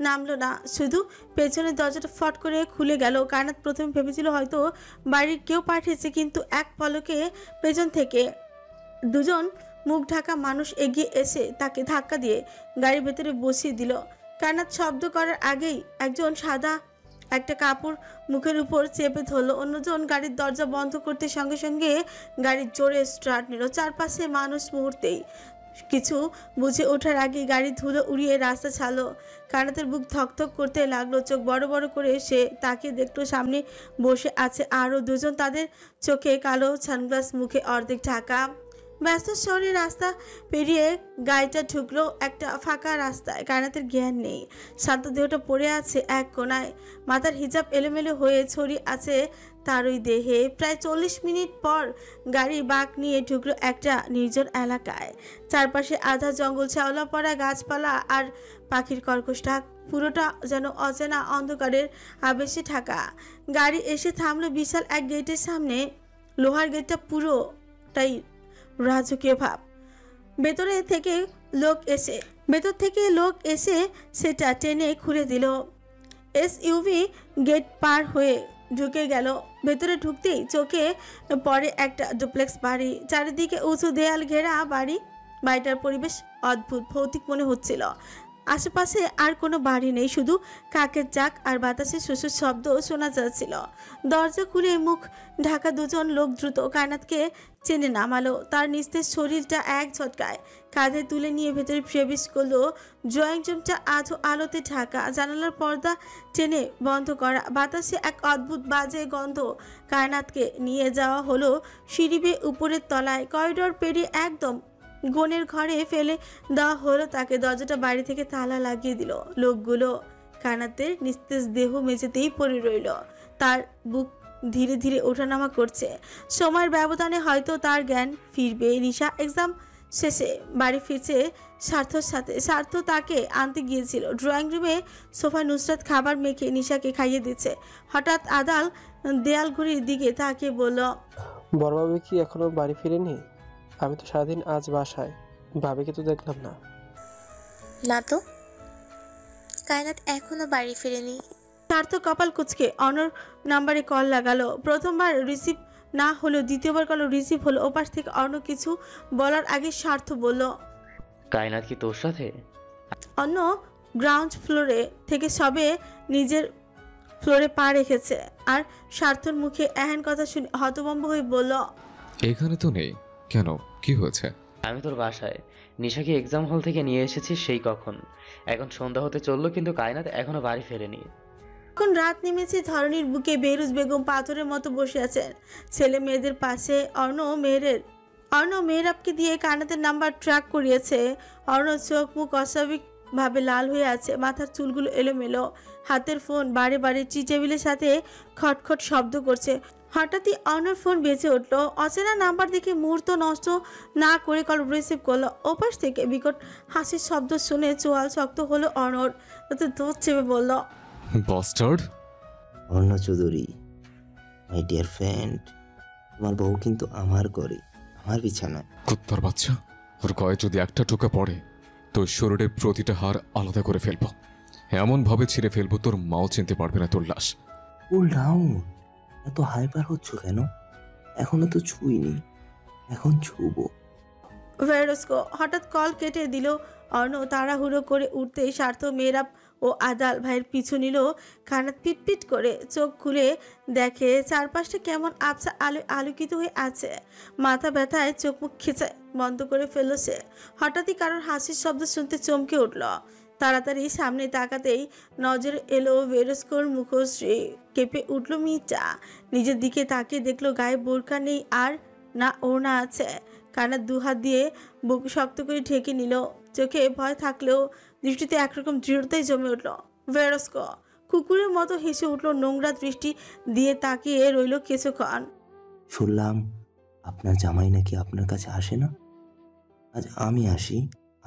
নামলো না, শুধু পেছনের দরজাটা ফট করে খুলে গেল। কানাত প্রথমে ভেবেছিল হয়তো বাড়ির কেউ পাঠিয়েছে, কিন্তু এক পলকে পেছন থেকে 2 মুখ ঢাকা মানুষ এগিয়ে এসে তাকে ধাক্কা দিয়ে গাড়ির ভেতরে বসিয়ে দিল। কানাত শব্দ করার আগেই একজন সাদা একটা কাপড় মুখের উপর চেপে ধরলো, অন্যজন গাড়ির দরজা বন্ধ করতে সঙ্গে সঙ্গে গাড়ির জোরে স্টার্ট নিল। চারপাশে মানুষ মুহূর্তেই কিছু বুঝে ওঠার আগে গাড়ির ধুলো উড়িয়ে রাস্তা ছাড়লো। কানাতের বুক ধকধক করতে লাগলো, চোখ বড় বড় করে সে তাকিয়ে দেখলো সামনে বসে আছে আরও দুজন, তাদের চোখে কালো সানগ্লাস, মুখে অর্ধেক ঢাকা। ব্যস্ত শহরে রাস্তা পেরিয়ে গাড়িটা ঢুকলো একটা ফাঁকা রাস্তায়। কায়নাতের জ্ঞান নেই, শান্ত দেহটা পড়ে আছে এক কোনায়, মাথার হিজাব এলোমেলো হয়ে ছড়িয়ে আছে তার ওই দেহে। প্রায় 40 মিনিট পর গাড়ি বাঁক নিয়ে ঢুকলো একটা নির্জন এলাকায়। চারপাশে আধা জঙ্গল, শ্যাওলা পড়া গাছপালা আর পাখির কর্কশ ডাক, পুরোটা যেন অচেনা অন্ধকারের আবেশে ঢাকা। গাড়ি এসে থামলো বিশাল এক গেটের সামনে। লোহার গেটটা পুরোটাই রাজকীয় ভাব। ভেতর থেকে লোক এসে সেটা টেনে খুলে দিল। এসইউভি গেট পার হয়ে ঢুকে গেল। ভেতরে ঢুকতেই চোখে পড়ে একটা ডুপ্লেক্স বাড়ি, চারিদিকে উঁচু দেয়াল ঘেরা বাড়ি। বাড়িটার পরিবেশ অদ্ভুত ভৌতিক মনে হচ্ছিল। আশেপাশে আর কোনো বাড়ি নেই, শুধু কাকের জাক আর বাতাসে সুসুর শব্দ শোনা যাচ্ছিল। দরজা খুলে মুখ ঢাকা দুজন লোক দ্রুত কায়নাতকে চেনে নামালো। তার নিস্তেজ শরীরটা এক ঝটকায় কাঁধে তুলে নিয়ে ভেতরে প্রবেশ করলো। ড্রয়িং রুমটা আধো আলোতে ঢাকা, জানালার পর্দা টেনে বন্ধ করা, বাতাসে এক অদ্ভুত বাজে গন্ধ। কায়নাতকে নিয়ে যাওয়া হলো সিঁড়ি বেয়ে উপরের তলায়, করিডোর পেরিয়ে একদম গনের ঘরে ফেলে দেওয়া হলো তাকে। দরজাটা বাড়ি থেকে তালা লাগিয়ে দিল লোকগুলো। কায়নাতের নিস্তেজ দেহ মেঝেতেই পড়ে রইল, তার বুক ধীরে ধীরে ওঠানামা করছে। সময়ের ব্যবধানে হয়তো তার জ্ঞান ফিরবে। নিশা এক্সাম শেষে বাড়ি ফিরছে সার্থর সাথে। সার্থ তাকে আনতে গিয়েছিল। ড্রয়িং রুমে সোফায় নুসরাত খাবার মেখে নিশাকে খাইয়ে দিচ্ছে। হঠাৎ আদাল দেয়াল ঘড়ির দিকে তাকিয়ে বলল, বড়বাবু কি এখনো বাড়ি ফিরেনি? আমি তো সারাদিন আজ বাসায়, ভাবিকে তো দেখলাম না। না তো, কায়নাত এখনো বাড়ি ফিরেনি। সার্থ কপাল কুচকে অনর নাম্বারে কল লাগালো। প্রথমবার রিসিভ না হলেও দ্বিতীয়বার কল রিসিভ হলো। ওপাশ থেকে অন্য কিছু বলার আগে সার্থ বলল, কায়নাত কি তোর সাথে? অন্য গ্রাউন্ড ফ্লোরে থেকে সবে নিজের ফ্লোরে পা রেখেছে। আর সার্থর মুখে এহেন কথা শুনে হতভম্ব হয়ে বলল, এখানে তো নেই কেন, কি হয়েছে? আমি তোর বাসায় নিশাকে এক্সাম হল থেকে নিয়ে এসেছি সেই কখন। এখন সন্ধ্যা হতে চললো কিন্তু কায়নাত এখনো বাড়ি ফেরেনি। এখন রাত নেমেছে। ধরনীর বুকে বেরুজ বেগম পাথরের মতো বসে আছেন ছেলে মেয়েদের পাশে। অর্ণ মেহরাবকে দিয়ে কায়নাতের নাম্বার ট্র্যাক করিয়েছে। অর্ণ চোখ মুখ অস্বাভাবিকভাবে লাল হয়ে আছে, মাথার চুলগুলো এলোমেলো, হাতের ফোন বারে বারে টি টেবিলের সাথে খটখট শব্দ করছে। হঠাৎই অর্ণর ফোন বেজে উঠলো। অচেনা নাম্বার দেখে মুহূর্ত নষ্ট না করে কল রিসিভ করলো। ওপাশ থেকে বিকট হাসির শব্দ শুনে চোয়াল শক্ত হলো অর্ণর। তাতে দোষ চেপে বলল, bastard. Arna Chowdhury, my dear friend, তোমার বউ কিন্তু আমার ঘরে, আমার বিছানায়। কুত্তার বাচ্চা, ওর গায়ে যদি একটা টোকা পড়ে তোর শরীরের প্রতিটা হাড় আলাদা করে ফেলবো, এমন ভাবে ছিঁড়ে ফেলবো তোর মাও চিনতে পারবে না তোর লাশ। কুল ডাউন, এত হাইপার হচ্ছ কেন? এখনো তো ছুঁইনি, এখন ছুবো। ভেরোস্কো হঠাৎ কল কেটে দিল। অর্ণ তাড়াহুড়ো করে উঠতেই সার্থ, মেহরাব ও আদাল ভাইয়ের পিছু নিল। কায়নাত পিটপিট করে চোখ খুলে দেখে চারপাশটা কেমন আবছা আলোকিত হয়ে আছে। মাথা ব্যথায় চোখ মুখ খেঁচে বন্ধ করে ফেলল সে। হঠাৎই কারোর হাসির শব্দ শুনতে চমকে উঠল। তাড়াতাড়ি সামনে তাকাতেই নজর এলো ভেরোস্কোর মুখশ্রী। কেঁপে উঠল মির্জা। নিজের দিকে তাকিয়ে দেখলো গায়ে বোরকা নেই আর না ওড়না আছে। কায়নাত দুহাত দিয়ে বুক শক্ত করে ঢেকে নিল। চোখে ভয় থাকলেও দৃষ্টিতে একরকম দৃঢ়তাই জমে উঠল। ভেরোস্কো কুকুরের মতো হেসে উঠল, নোংরা দৃষ্টি দিয়ে তাকিয়ে রইল কিছুক্ষণ। শুনলাম আপনার জামাই নাকি আপনার কাছে আসে না, আজ আমি আসি,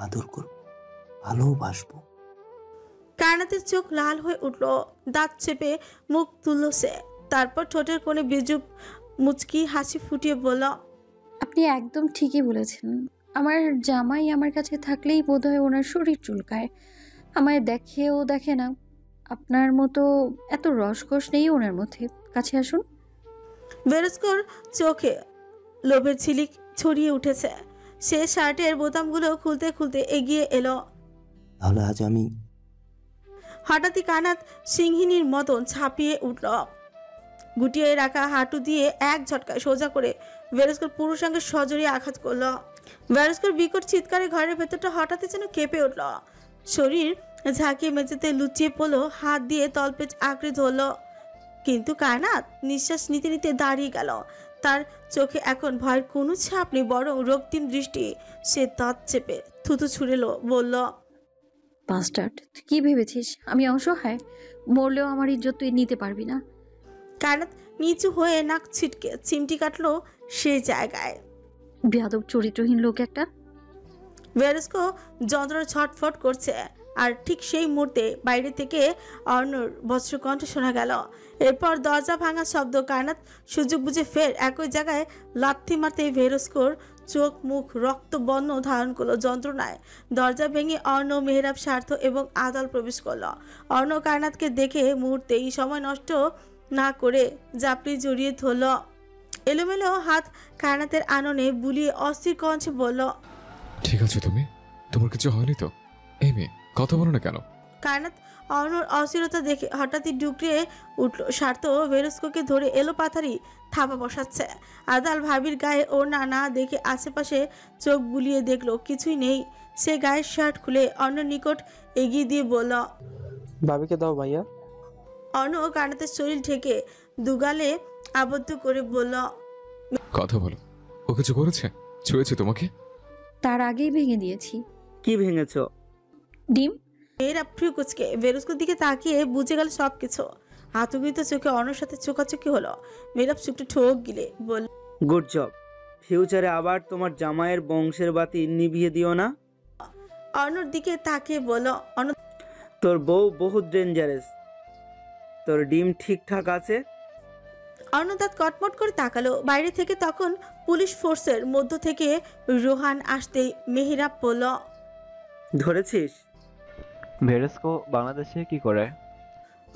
আদর করব, ভালোবাসবো। কায়নাতের চোখ লাল হয়ে উঠল, দাঁত চেপে মুখ তুলল সে। তারপর ঠোঁটের কোণে বিজুপ মুচকি হাসি ফুটিয়ে বলল, আপনি একদম ঠিকই বলেছেন। আমার জামাই আমার কাছে থাকলেই বোধহয় ওনার শরীর চুলকায়। আমায় দেখেও দেখে না। আপনার মতো এত রসকস নেই ওনার মধ্যে। কাছে আসুন। ভেরোস্কোর চোখে লোভের ঝিলিক ছড়িয়ে উঠেছে। সে শার্টের বোতামগুলো খুলতে খুলতে এগিয়ে এলো। তাহলে আজ আমি। হঠাৎই কায়নাত সিংহিনীর মতন ছাপিয়ে উঠল। গুটিয়ে রাখা হাঁটু দিয়ে এক ঝটকায় সোজা করে ভেরস্কোর পুরুষাঙ্গে সজোরে আঘাত করল। ভেরস্কোর বিকট চিৎকারে ঘরের ভেতরটা হঠাৎই যেন কেঁপে উঠল। শরীর ঝাঁকিয়ে মেঝেতে লুচিয়ে পড়লো, হাত দিয়ে তলপেট আঁকড়ে ধরল। কিন্তু কায়নাত নিঃশ্বাস নিতে নিতে দাঁড়িয়ে গেল। তার চোখে এখন ভয়ের কোনো ছাপ নেই, বরং রক্তিম দৃষ্টি। সে দাঁত চেপে থুতু ছুঁড়েলো, বলল, বাস্টার্ড, তুই কি ভেবেছিস আমি অসহায়? মরলেও আমার ইজ্জত তুই নিতে পারবি না। কায়নাত নিচু হয়ে নাক ছিটকে চিমটি কাটলো সে জায়গায়। বেয়াদব চরিত্রহীন লোক একটা। ভেরস্কো যন্ত্রণা ছটফট করছে, আর ঠিক সেই মুহূর্তে বাইরে থেকে অর্ণর বজ্রকণ্ঠ শোনা গেল। এরপর দরজা ভাঙা শব্দ। কায়নাত সুযোগ বুঝে ফের একই জায়গায় লাথি মারতে ভেরস্কোর চোখ মুখ রক্তবর্ণ ধারণ করলো। যন্ত্রণায় দরজা ভেঙে অর্ণ, মেহরাব, স্বার্থ এবং আদল প্রবেশ করলো। অর্ণ কায়নাতকে দেখে মুহূর্তেই সময় নষ্ট না করে জাপড়ি জড়িয়ে ধরল। এলোমেলো হাত কায়নাতের আননে বুলিয়ে অস্থির কণ্ঠে বলল, ঠিক আছে তুমি? তোমার কিছু হয়নি তো? এই মেয়ে, কথা বলো না কেন? কায়নাত অর্ণর অস্থিরতা দেখে হঠাৎই ডুকরিয়ে উঠল। স্বার্থ ভেরস্কোকে ধরে এলো পাথারি থাপা বসাচ্ছে। আদাল ভাবির গায়ে ওড়না না দেখে আশেপাশে চোখ বুলিয়ে দেখলো, কিছুই নেই। সে গায়ের শার্ট খুলে অর্ণর নিকট এগিয়ে দিয়ে বলল, ভাবিকে দাও ভাইয়া। অর্ণ কায়নাতের শরীর ঢেকে দুগালে আবদ্ধ করে বলল, কথা বলো। ও কিছু করেছে? ছুঁয়েছে তোমাকে? তার আগেই ভেঙে দিয়েছি। কি ভেঙেছো? ডিম। এরা ফ্রিকুচকে ভেরস্কোর দিকে তাকিয়ে বুঝে গেল সবকিছু। আতঙ্কিত চোখে অর্ণর সাথে চোখাচোখি হলো। মেয়েরাব চোখটা ঠোক গিলে বলল, গুড জব। ফিউচারে আবার তোমার জামাইয়ের বংশের বাতি নিভিয়ে দিও না। অর্ণর দিকে তাকিয়ে বলল, তোর বউ বহুত ডেঞ্জারাস। তোর ডিম ঠিকঠাক আছে? অর্ণ দাঁত কটমট করে তাকালো। বাইরে থেকে তখন পুলিশ ফোর্সের মধ্য থেকে রোহান আসতেই মেহরাব বলল, ধরেছিস? ভেরস্কো বাংলাদেশে কি করে?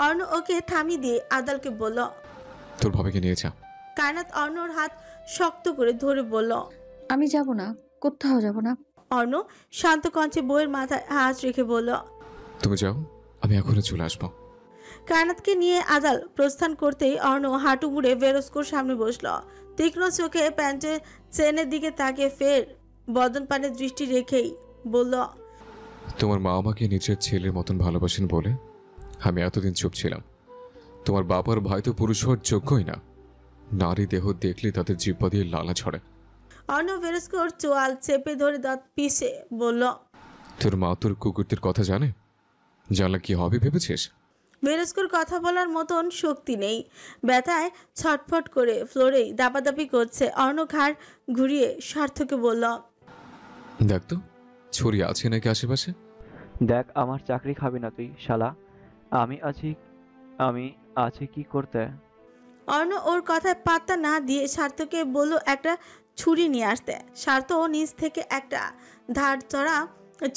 অর্ণ ওকে থামিয়ে দিয়ে আদালকে বলল, তোর ভাবিকে নিয়ে যা। কায়নাত অর্ণর হাত শক্ত করে ধরে বলল, আমি যাব না, কোথাও যাব না। অর্ণ শান্ত কণ্ঠে বইয়ের মাথায় হাত রেখে বলল, তুমি যাও, আমি এখনই চলে আসবো। কায়নাতকে নিয়ে আদাল প্রস্থান করতেই অর্ণ হাঁটু মুড়ে ভেরস্কোর সামনে বসল। তীক্ষ্ণ চোখে প্যান্টের চেনের দিকে তাকিয়ে ফের বদন পানে দৃষ্টি রেখেই বলল, তোমার মা আমাকে নিজের ছেলের মতন ভালোবাসেন বলে আমি এতদিন চুপ ছিলাম। তোমার বাবার ভাই তো পুরুষ হওয়ার যোগ্যই না। নারী দেহ দেখলে তাদের জিহ্বা দিয়ে লালা ছড়ে। অর্ণ ভেরস্কোর চোয়াল চেপে ধরে দাঁত পিষে বলল, তোর মা তোর কুকুরদের কথা জানে? জানলে কি হবে ভেবেছিস? ভেরস্কোর কথা বলার মতন শক্তি নেই। ব্যথায় ছটফট করে ফ্লোরেই দাপাদাপি করছে। অর্ণ ঘাড় ঘুরিয়ে স্বার্থকে বলল, দেখ তো ছুরি আছে নাকি আশেপাশে। দেখ, আমার চাকরি খাবি না তুই শালা। আমি আছি কি করতে? অর্ণ ওর কথায় পাত্তা না দিয়ে স্বার্থকে বলল একটা ছুরি নিয়ে আসতে। স্বার্থ নিচ থেকে একটা ধার চড়া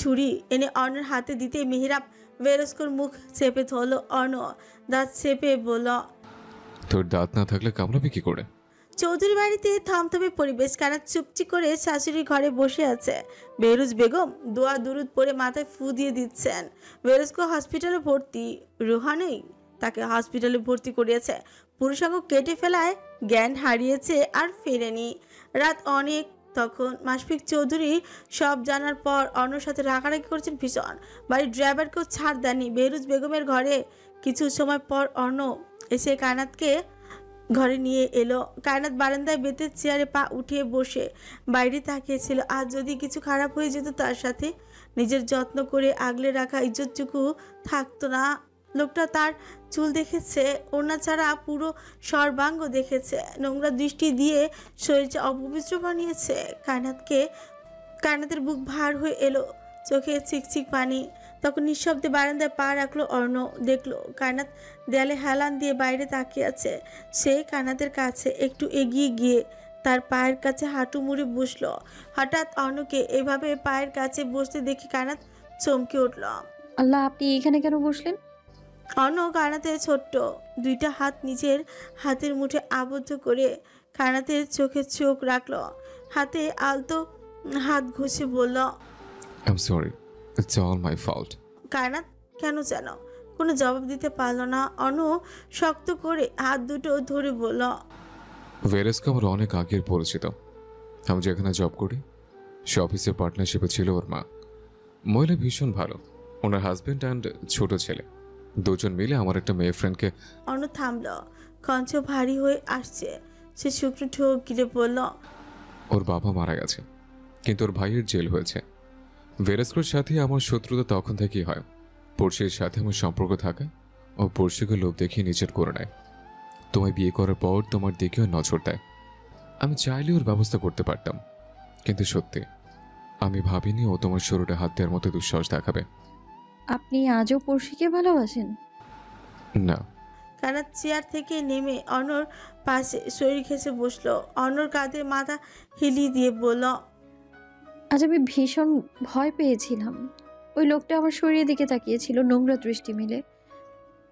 ছুরি এনে অর্ণের হাতে দিতে মেহরাব ভেরস্কোর মুখ চেপে ধরল। অর্ণ দাঁত চেপে বলল, তোর দাঁত না থাকলে কামড়াবি কি করে? চৌধুরী বাড়িতে থমথমে পরিবেশ। কানা চুপচি করে শাশুড়ির ঘরে বসে আছে। বেরুজ বেগম দোয়া দুরুদ পরে মাথায় ফু দিয়ে দিচ্ছেন। ভেরস্কো হসপিটালে ভর্তি। রুহানেই তাকে হসপিটালে ভর্তি করিয়েছে। পুরুষাঙ্গ কেটে ফেলায় জ্ঞান হারিয়েছে আর ফেরেনি। রাত অনেক তখন। মাশফিক চৌধুরী সব জানার পর অর্ণর সাথে রাগারাগি করছেন ভীষণ। বাড়ির ড্রাইভারকেও ছাড় দেননি। বেরুজ বেগমের ঘরে কিছু সময় পর অর্ণ এসে কায়নাতকে ঘরে নিয়ে এলো। কায়নাত বারান্দায় বেতের চেয়ারে পা উঠিয়ে বসে বাইরে তাকিয়েছিল। আজ যদি কিছু খারাপ হয়ে যেত তার সাথে, নিজের যত্ন করে আগলে রাখা ইজ্জতটুকু থাকতো না। লোকটা তার চুল দেখেছে, ওড়না ছাড়া পুরো সর্বাঙ্গ দেখেছে, নোংরা দৃষ্টি দিয়ে শরীরটা অপবিত্র বানিয়েছে। কায়নাতের বুক ভার হয়ে এলো, চোখে চিকচিক পানি। তখন নিঃশব্দে বারান্দায় পা রাখলো অর্ণ। দেখলো কায়নাত দেয়ালে হেলান দিয়ে বাইরে তাকিয়ে আছে। সে কায়নাতের কাছে একটু এগিয়ে গিয়ে তার পায়ের কাছে হাঁটু মুড়ে বসলো। হঠাৎ অর্ণকে এভাবে পায়ের কাছে বসতে দেখে কায়নাত চমকে উঠল। আল্লাহ, আপনি এখানে কেন বসলেন? অর্ণ কায়নাতের ছোট্ট দুইটা হাত নিজের হাতের মুঠে আবদ্ধ করে কায়নাতের চোখে চোখ রাখলো। হাতে আলতো হাত ঘষে বলল, I'm sorry, it's all my fault. কায়নাত কেন যেন কোনো জবাব দিতে পারল না। অনু শক্ত করে হাত দুটো ধরে বলল, ভেরেস্কা আমার অনেক আগের পরিচিত। আমি যেখানে জব করি সে অফিসের পার্টনারশিপে ছিল ওর মা। মহিলা ভীষণ ভালো। ওনার হাজব্যান্ড অ্যান্ড ছোট ছেলে দুজন মিলে আমার একটা মেয়ে ফ্রেন্ডকে। অনু থামল, কণ্ঠ ভারী হয়ে আসছে। সে শুকনো ঠোক গিলে বলল, ওর বাবা মারা গেছে, কিন্তু ওর ভাইয়ের জেল হয়েছে। ভেরেস্কোর সাথে আমার শত্রুতা তখন থেকেই হয়। পড়শির সাথে আমার সম্পর্ক থাকা ও পড়শিকে লোভ দেখিয়ে নিজের করে নেয়। তোমায় বিয়ে করার পর তোমার দিকেও নজর দেয়। আমি চাইলে ওর ব্যবস্থা করতে পারতাম, কিন্তু সত্যি আমি ভাবিনি ও তোমার শরীরে হাত দেওয়ার মতো দুঃসাহস দেখাবে। আপনি আজও পড়শিকে ভালোবাসেন? না। কানাত চেয়ার থেকে নেমে অনর পাশে শরীর ঘেঁষে বসলো। অনর কাঁধে মাথা হিলিয়ে দিয়ে বলল, আজ আমি ভীষণ ভয় পেয়েছিলাম। ওই লোকটা আমার শরীরের দিকে তাকিয়েছিল নোংরা দৃষ্টি মিলে।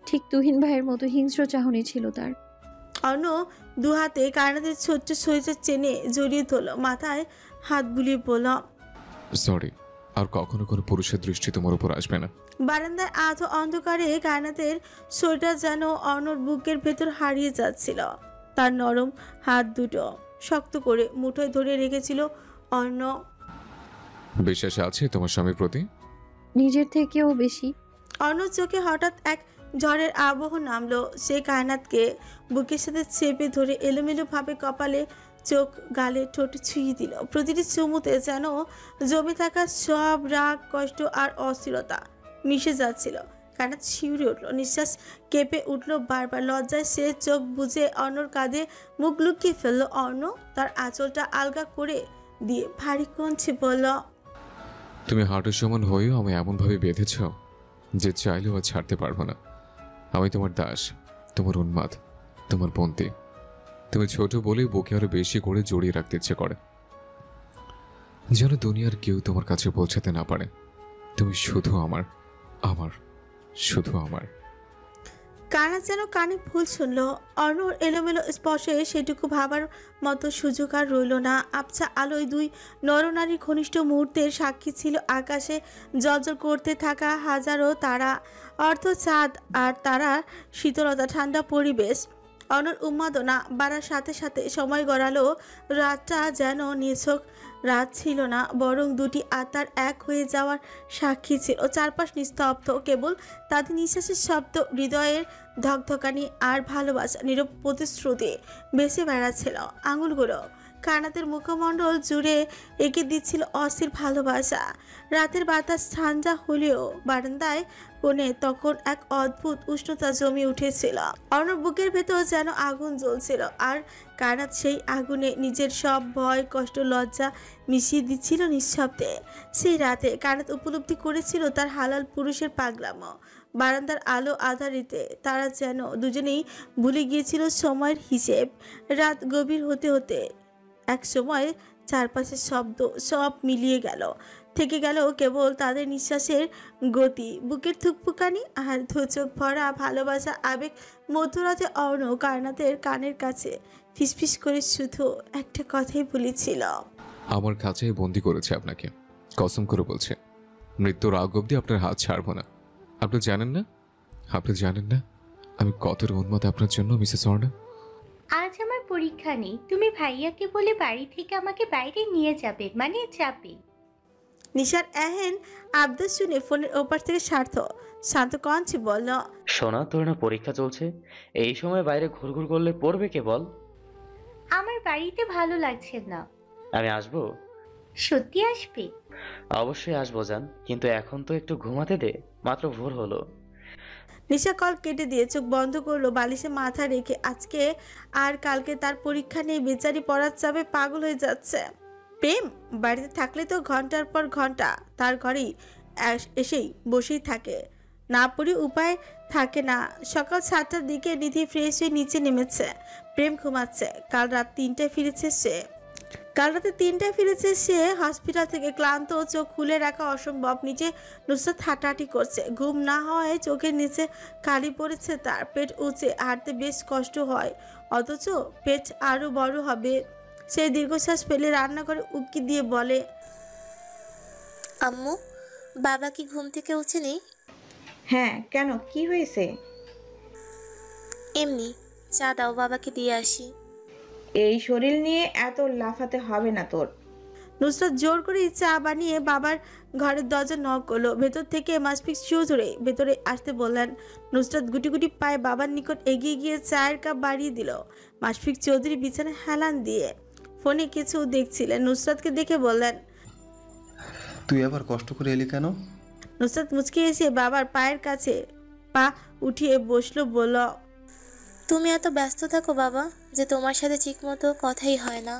ঠিক তুহিন ভাইয়ের মতো হিংস্র চাহনি ছিল তার। অনু দুহাতে কানাতের ছোট্ট শরীরটা চেনে জড়িয়ে ধরল, মাথায় হাত বুলিয়ে বলল, সরি, আর কখনো কোনো পুরুষের দৃষ্টি তোমার উপর আসবে না। বারান্দার আধো অন্ধকারে কানাতের শরীরটা যেন অনর বুকের ভেতর হারিয়ে যাচ্ছিল। তার নরম হাত দুটো শক্ত করে মুঠোয় ধরে রেখেছিল অন্য। বিশ্বাস আছে তোমার স্বামীর প্রতি? নিজের থেকেও বেশি। অন্য চোখে হঠাৎ এক ঝড়ের আবহ নামলো। সে কায়নাতকে বুকের সাথে চেপে ধরে এলোমেলো ভাবে কপালে, চোখ, গালে, ঠোঁট ছুঁয়ে দিল। প্রতিটি চুমুতে যেন জমে থাকা সব রাগ, কষ্ট আর অস্থিরতা মিশে যাচ্ছিল। কায়নাত শিউরে উঠল, নিঃশ্বাস কেঁপে উঠল বারবার। লজ্জায় সে চোখ বুজে অর্ণর কাঁধে মুখ লুকিয়ে ফেললো। অর্ণ তার আঁচলটা আলগা করে দিয়ে ভারী কণ্ঠে বলল, তুমি হাঁটুর সমান হয়েও আমি এমনভাবে বেঁধেছ যে চাইলেও আর ছাড়তে পারবো না। আমি তোমার দাস, তোমার উন্মাদ, তোমার বন্দী। তুমি ছোট বলেই বুকে আরো বেশি করে জড়িয়ে রাখতে ইচ্ছে করে, যেন দুনিয়ার কেউ তোমার কাছে পৌঁছাতে না পারে। তুমি শুধু আমার, আমার, শুধু আমার। কানাত যেন কানে ভুল শুনল। অর্ণর এলোমেলো স্পর্শে সেটুকু ভাবার মতো সুযোগ আর রইল না। আবছা আলোয় দুই নরনারীর ঘনিষ্ঠ মুহূর্তের সাক্ষী ছিল আকাশে জ্বলজ্বল করতে থাকা হাজারো তারা, অর্ধ চাঁদ আর তারা শীতলতা, ঠান্ডা পরিবেশ। অর্ণর উন্মাদনা বাড়ার সাথে সাথে সময় গড়ালো। রাতটা যেন নিছক রাত ছিল না, বরং দুটি আত্মার এক হয়ে যাওয়ার সাক্ষী ছিল। চারপাশ নিস্তব্ধ, কেবল তাদের নিঃশ্বাসের শব্দ, হৃদয়ের ধকধকানি আর ভালোবাসা নীরব প্রতিশ্রুতি বেঁচে বেড়াচ্ছিল। আঙুলগুলো কানাতের মুখমণ্ডল জুড়ে এঁকে দিচ্ছিল অস্থির ভালোবাসা। রাতের বাতাস ঠান্ডা হলেও বারান্দায় কোণে তখন এক অদ্ভুত উষ্ণতা জমে উঠেছিল। অর্ণব বুকের ভেতর যেন আগুন জ্বলছিল, আর কানাত সেই আগুনে নিজের সব ভয়, কষ্ট, লজ্জা মিশিয়ে দিচ্ছিল নিঃশব্দে। সেই রাতে কানাত উপলব্ধি করেছিল তার হালাল পুরুষের পাগলামো। বারান্দার আলো আধারিতে তারা যেন দুজনেই ভুলে গিয়েছিল সময়ের হিসেব। রাত গভীর হতে হতে এক সময় চারপাশের শব্দ সব মিলিয়ে গেল। থেকে গেল কেবল তাদের নিঃশ্বাসের গতি, বুকের থুকপুকানি আর চোখ ভরা ভালোবাসা, আবেগ। মধ্যরাতে অর্ণ কায়নাতের কানের কাছে ফিসফিস করে শুধু একটা কথাই বলেছিল, আমার কাছে বন্দি করেছে আপনাকে, কসম করে বলছে মৃত্যুর আগ অব্দি আপনার হাত ছাড়বো না। আপনি জানেন না, আপনি জানেন না আমি কতটা উন্মাদ আপনার জন্য মিসেস অর্ণা। আজ আমার পরীক্ষা নেই, তুমি ভাইয়াকে বলে বাড়ি থেকে আমাকে বাইরে নিয়ে যাবে, মানে যাবে। নিশার এহেন আবদার শুনে ফোনের ওপার থেকে শান্ত কণ্ঠে বলল, সোনা, তোর না পরীক্ষা চলছে, এই সময় বাইরে ঘুরঘুর করলে পড়বে কে বল? আমার বাড়িতে ভালো লাগছে না। আমি আসবো? সত্যি আসবে? অবশ্যই আসবো জান, কিন্তু এখন তো একটু ঘুমাতে দে, মাত্র ভোর হলো। নিশা কল কেটে দিয়ে চোখ বন্ধ করলো, বালিশে মাথা রেখে। আজকে আর কালকে তার পরীক্ষা নেই, বেচারি পড়ার চাপে পাগল হয়ে যাচ্ছে। প্রেম বাড়িতে থাকলে তো ঘন্টার পর ঘন্টা তার ঘরেই এসেই বসেই থাকে, না পড়ে উপায় থাকে না। সকাল 7টার দিকে নিধি ফ্রেশ হয়ে নিচে নেমেছে। প্রেম ঘুমাচ্ছে। কাল রাতে 3টায় ফিরেছে সে হসপিটাল থেকে। ক্লান্ত, চোখ খুলে রাখা অসম্ভব। নিচে নুসরাত হাঁটাহাঁটি করছে। ঘুম না হওয়ায় চোখের নিচে কালি পড়েছে তার। পেট উঁচে হাঁটতে বেশ কষ্ট হয়, অথচ পেট আরো বড় হবে। সে দীর্ঘশ্বাস ফেলে রান্নাঘরে উকি দিয়ে বলে, আম্মু, বাবা কি ঘুম থেকে উঠেনি? হ্যাঁ, কেন, কি হয়েছে? এমনি। চা দাও, বাবাকে দিয়ে আসি। এই শরীর নিয়ে এত লাফাতে হবে না তোর। নুসরাত জোর করে চা বানিয়ে বাবার ঘরের দরজা নক করলো। ভেতর থেকে মাশফিক চৌধুরী ভেতরে আসতে বললেন। নুসরাত গুটি গুটি পায়ে বাবার নিকট এগিয়ে গিয়ে চায়ের কাপ বাড়িয়ে দিল। মাশফিক চৌধুরী বিছানায় হেলান দিয়ে ফোনে কিছু দেখছিলেন। নুসরাতকে দেখে বললেন, তুই আবার কষ্ট করে এলি কেন? নুসরাত মুচকে এসে বাবার পায়ের কাছে পা উঠিয়ে বসলো, বলল, তুমি এত ব্যস্ত থাকো বাবা যে তোমার সাথে ঠিকমতো কথাই হয় না।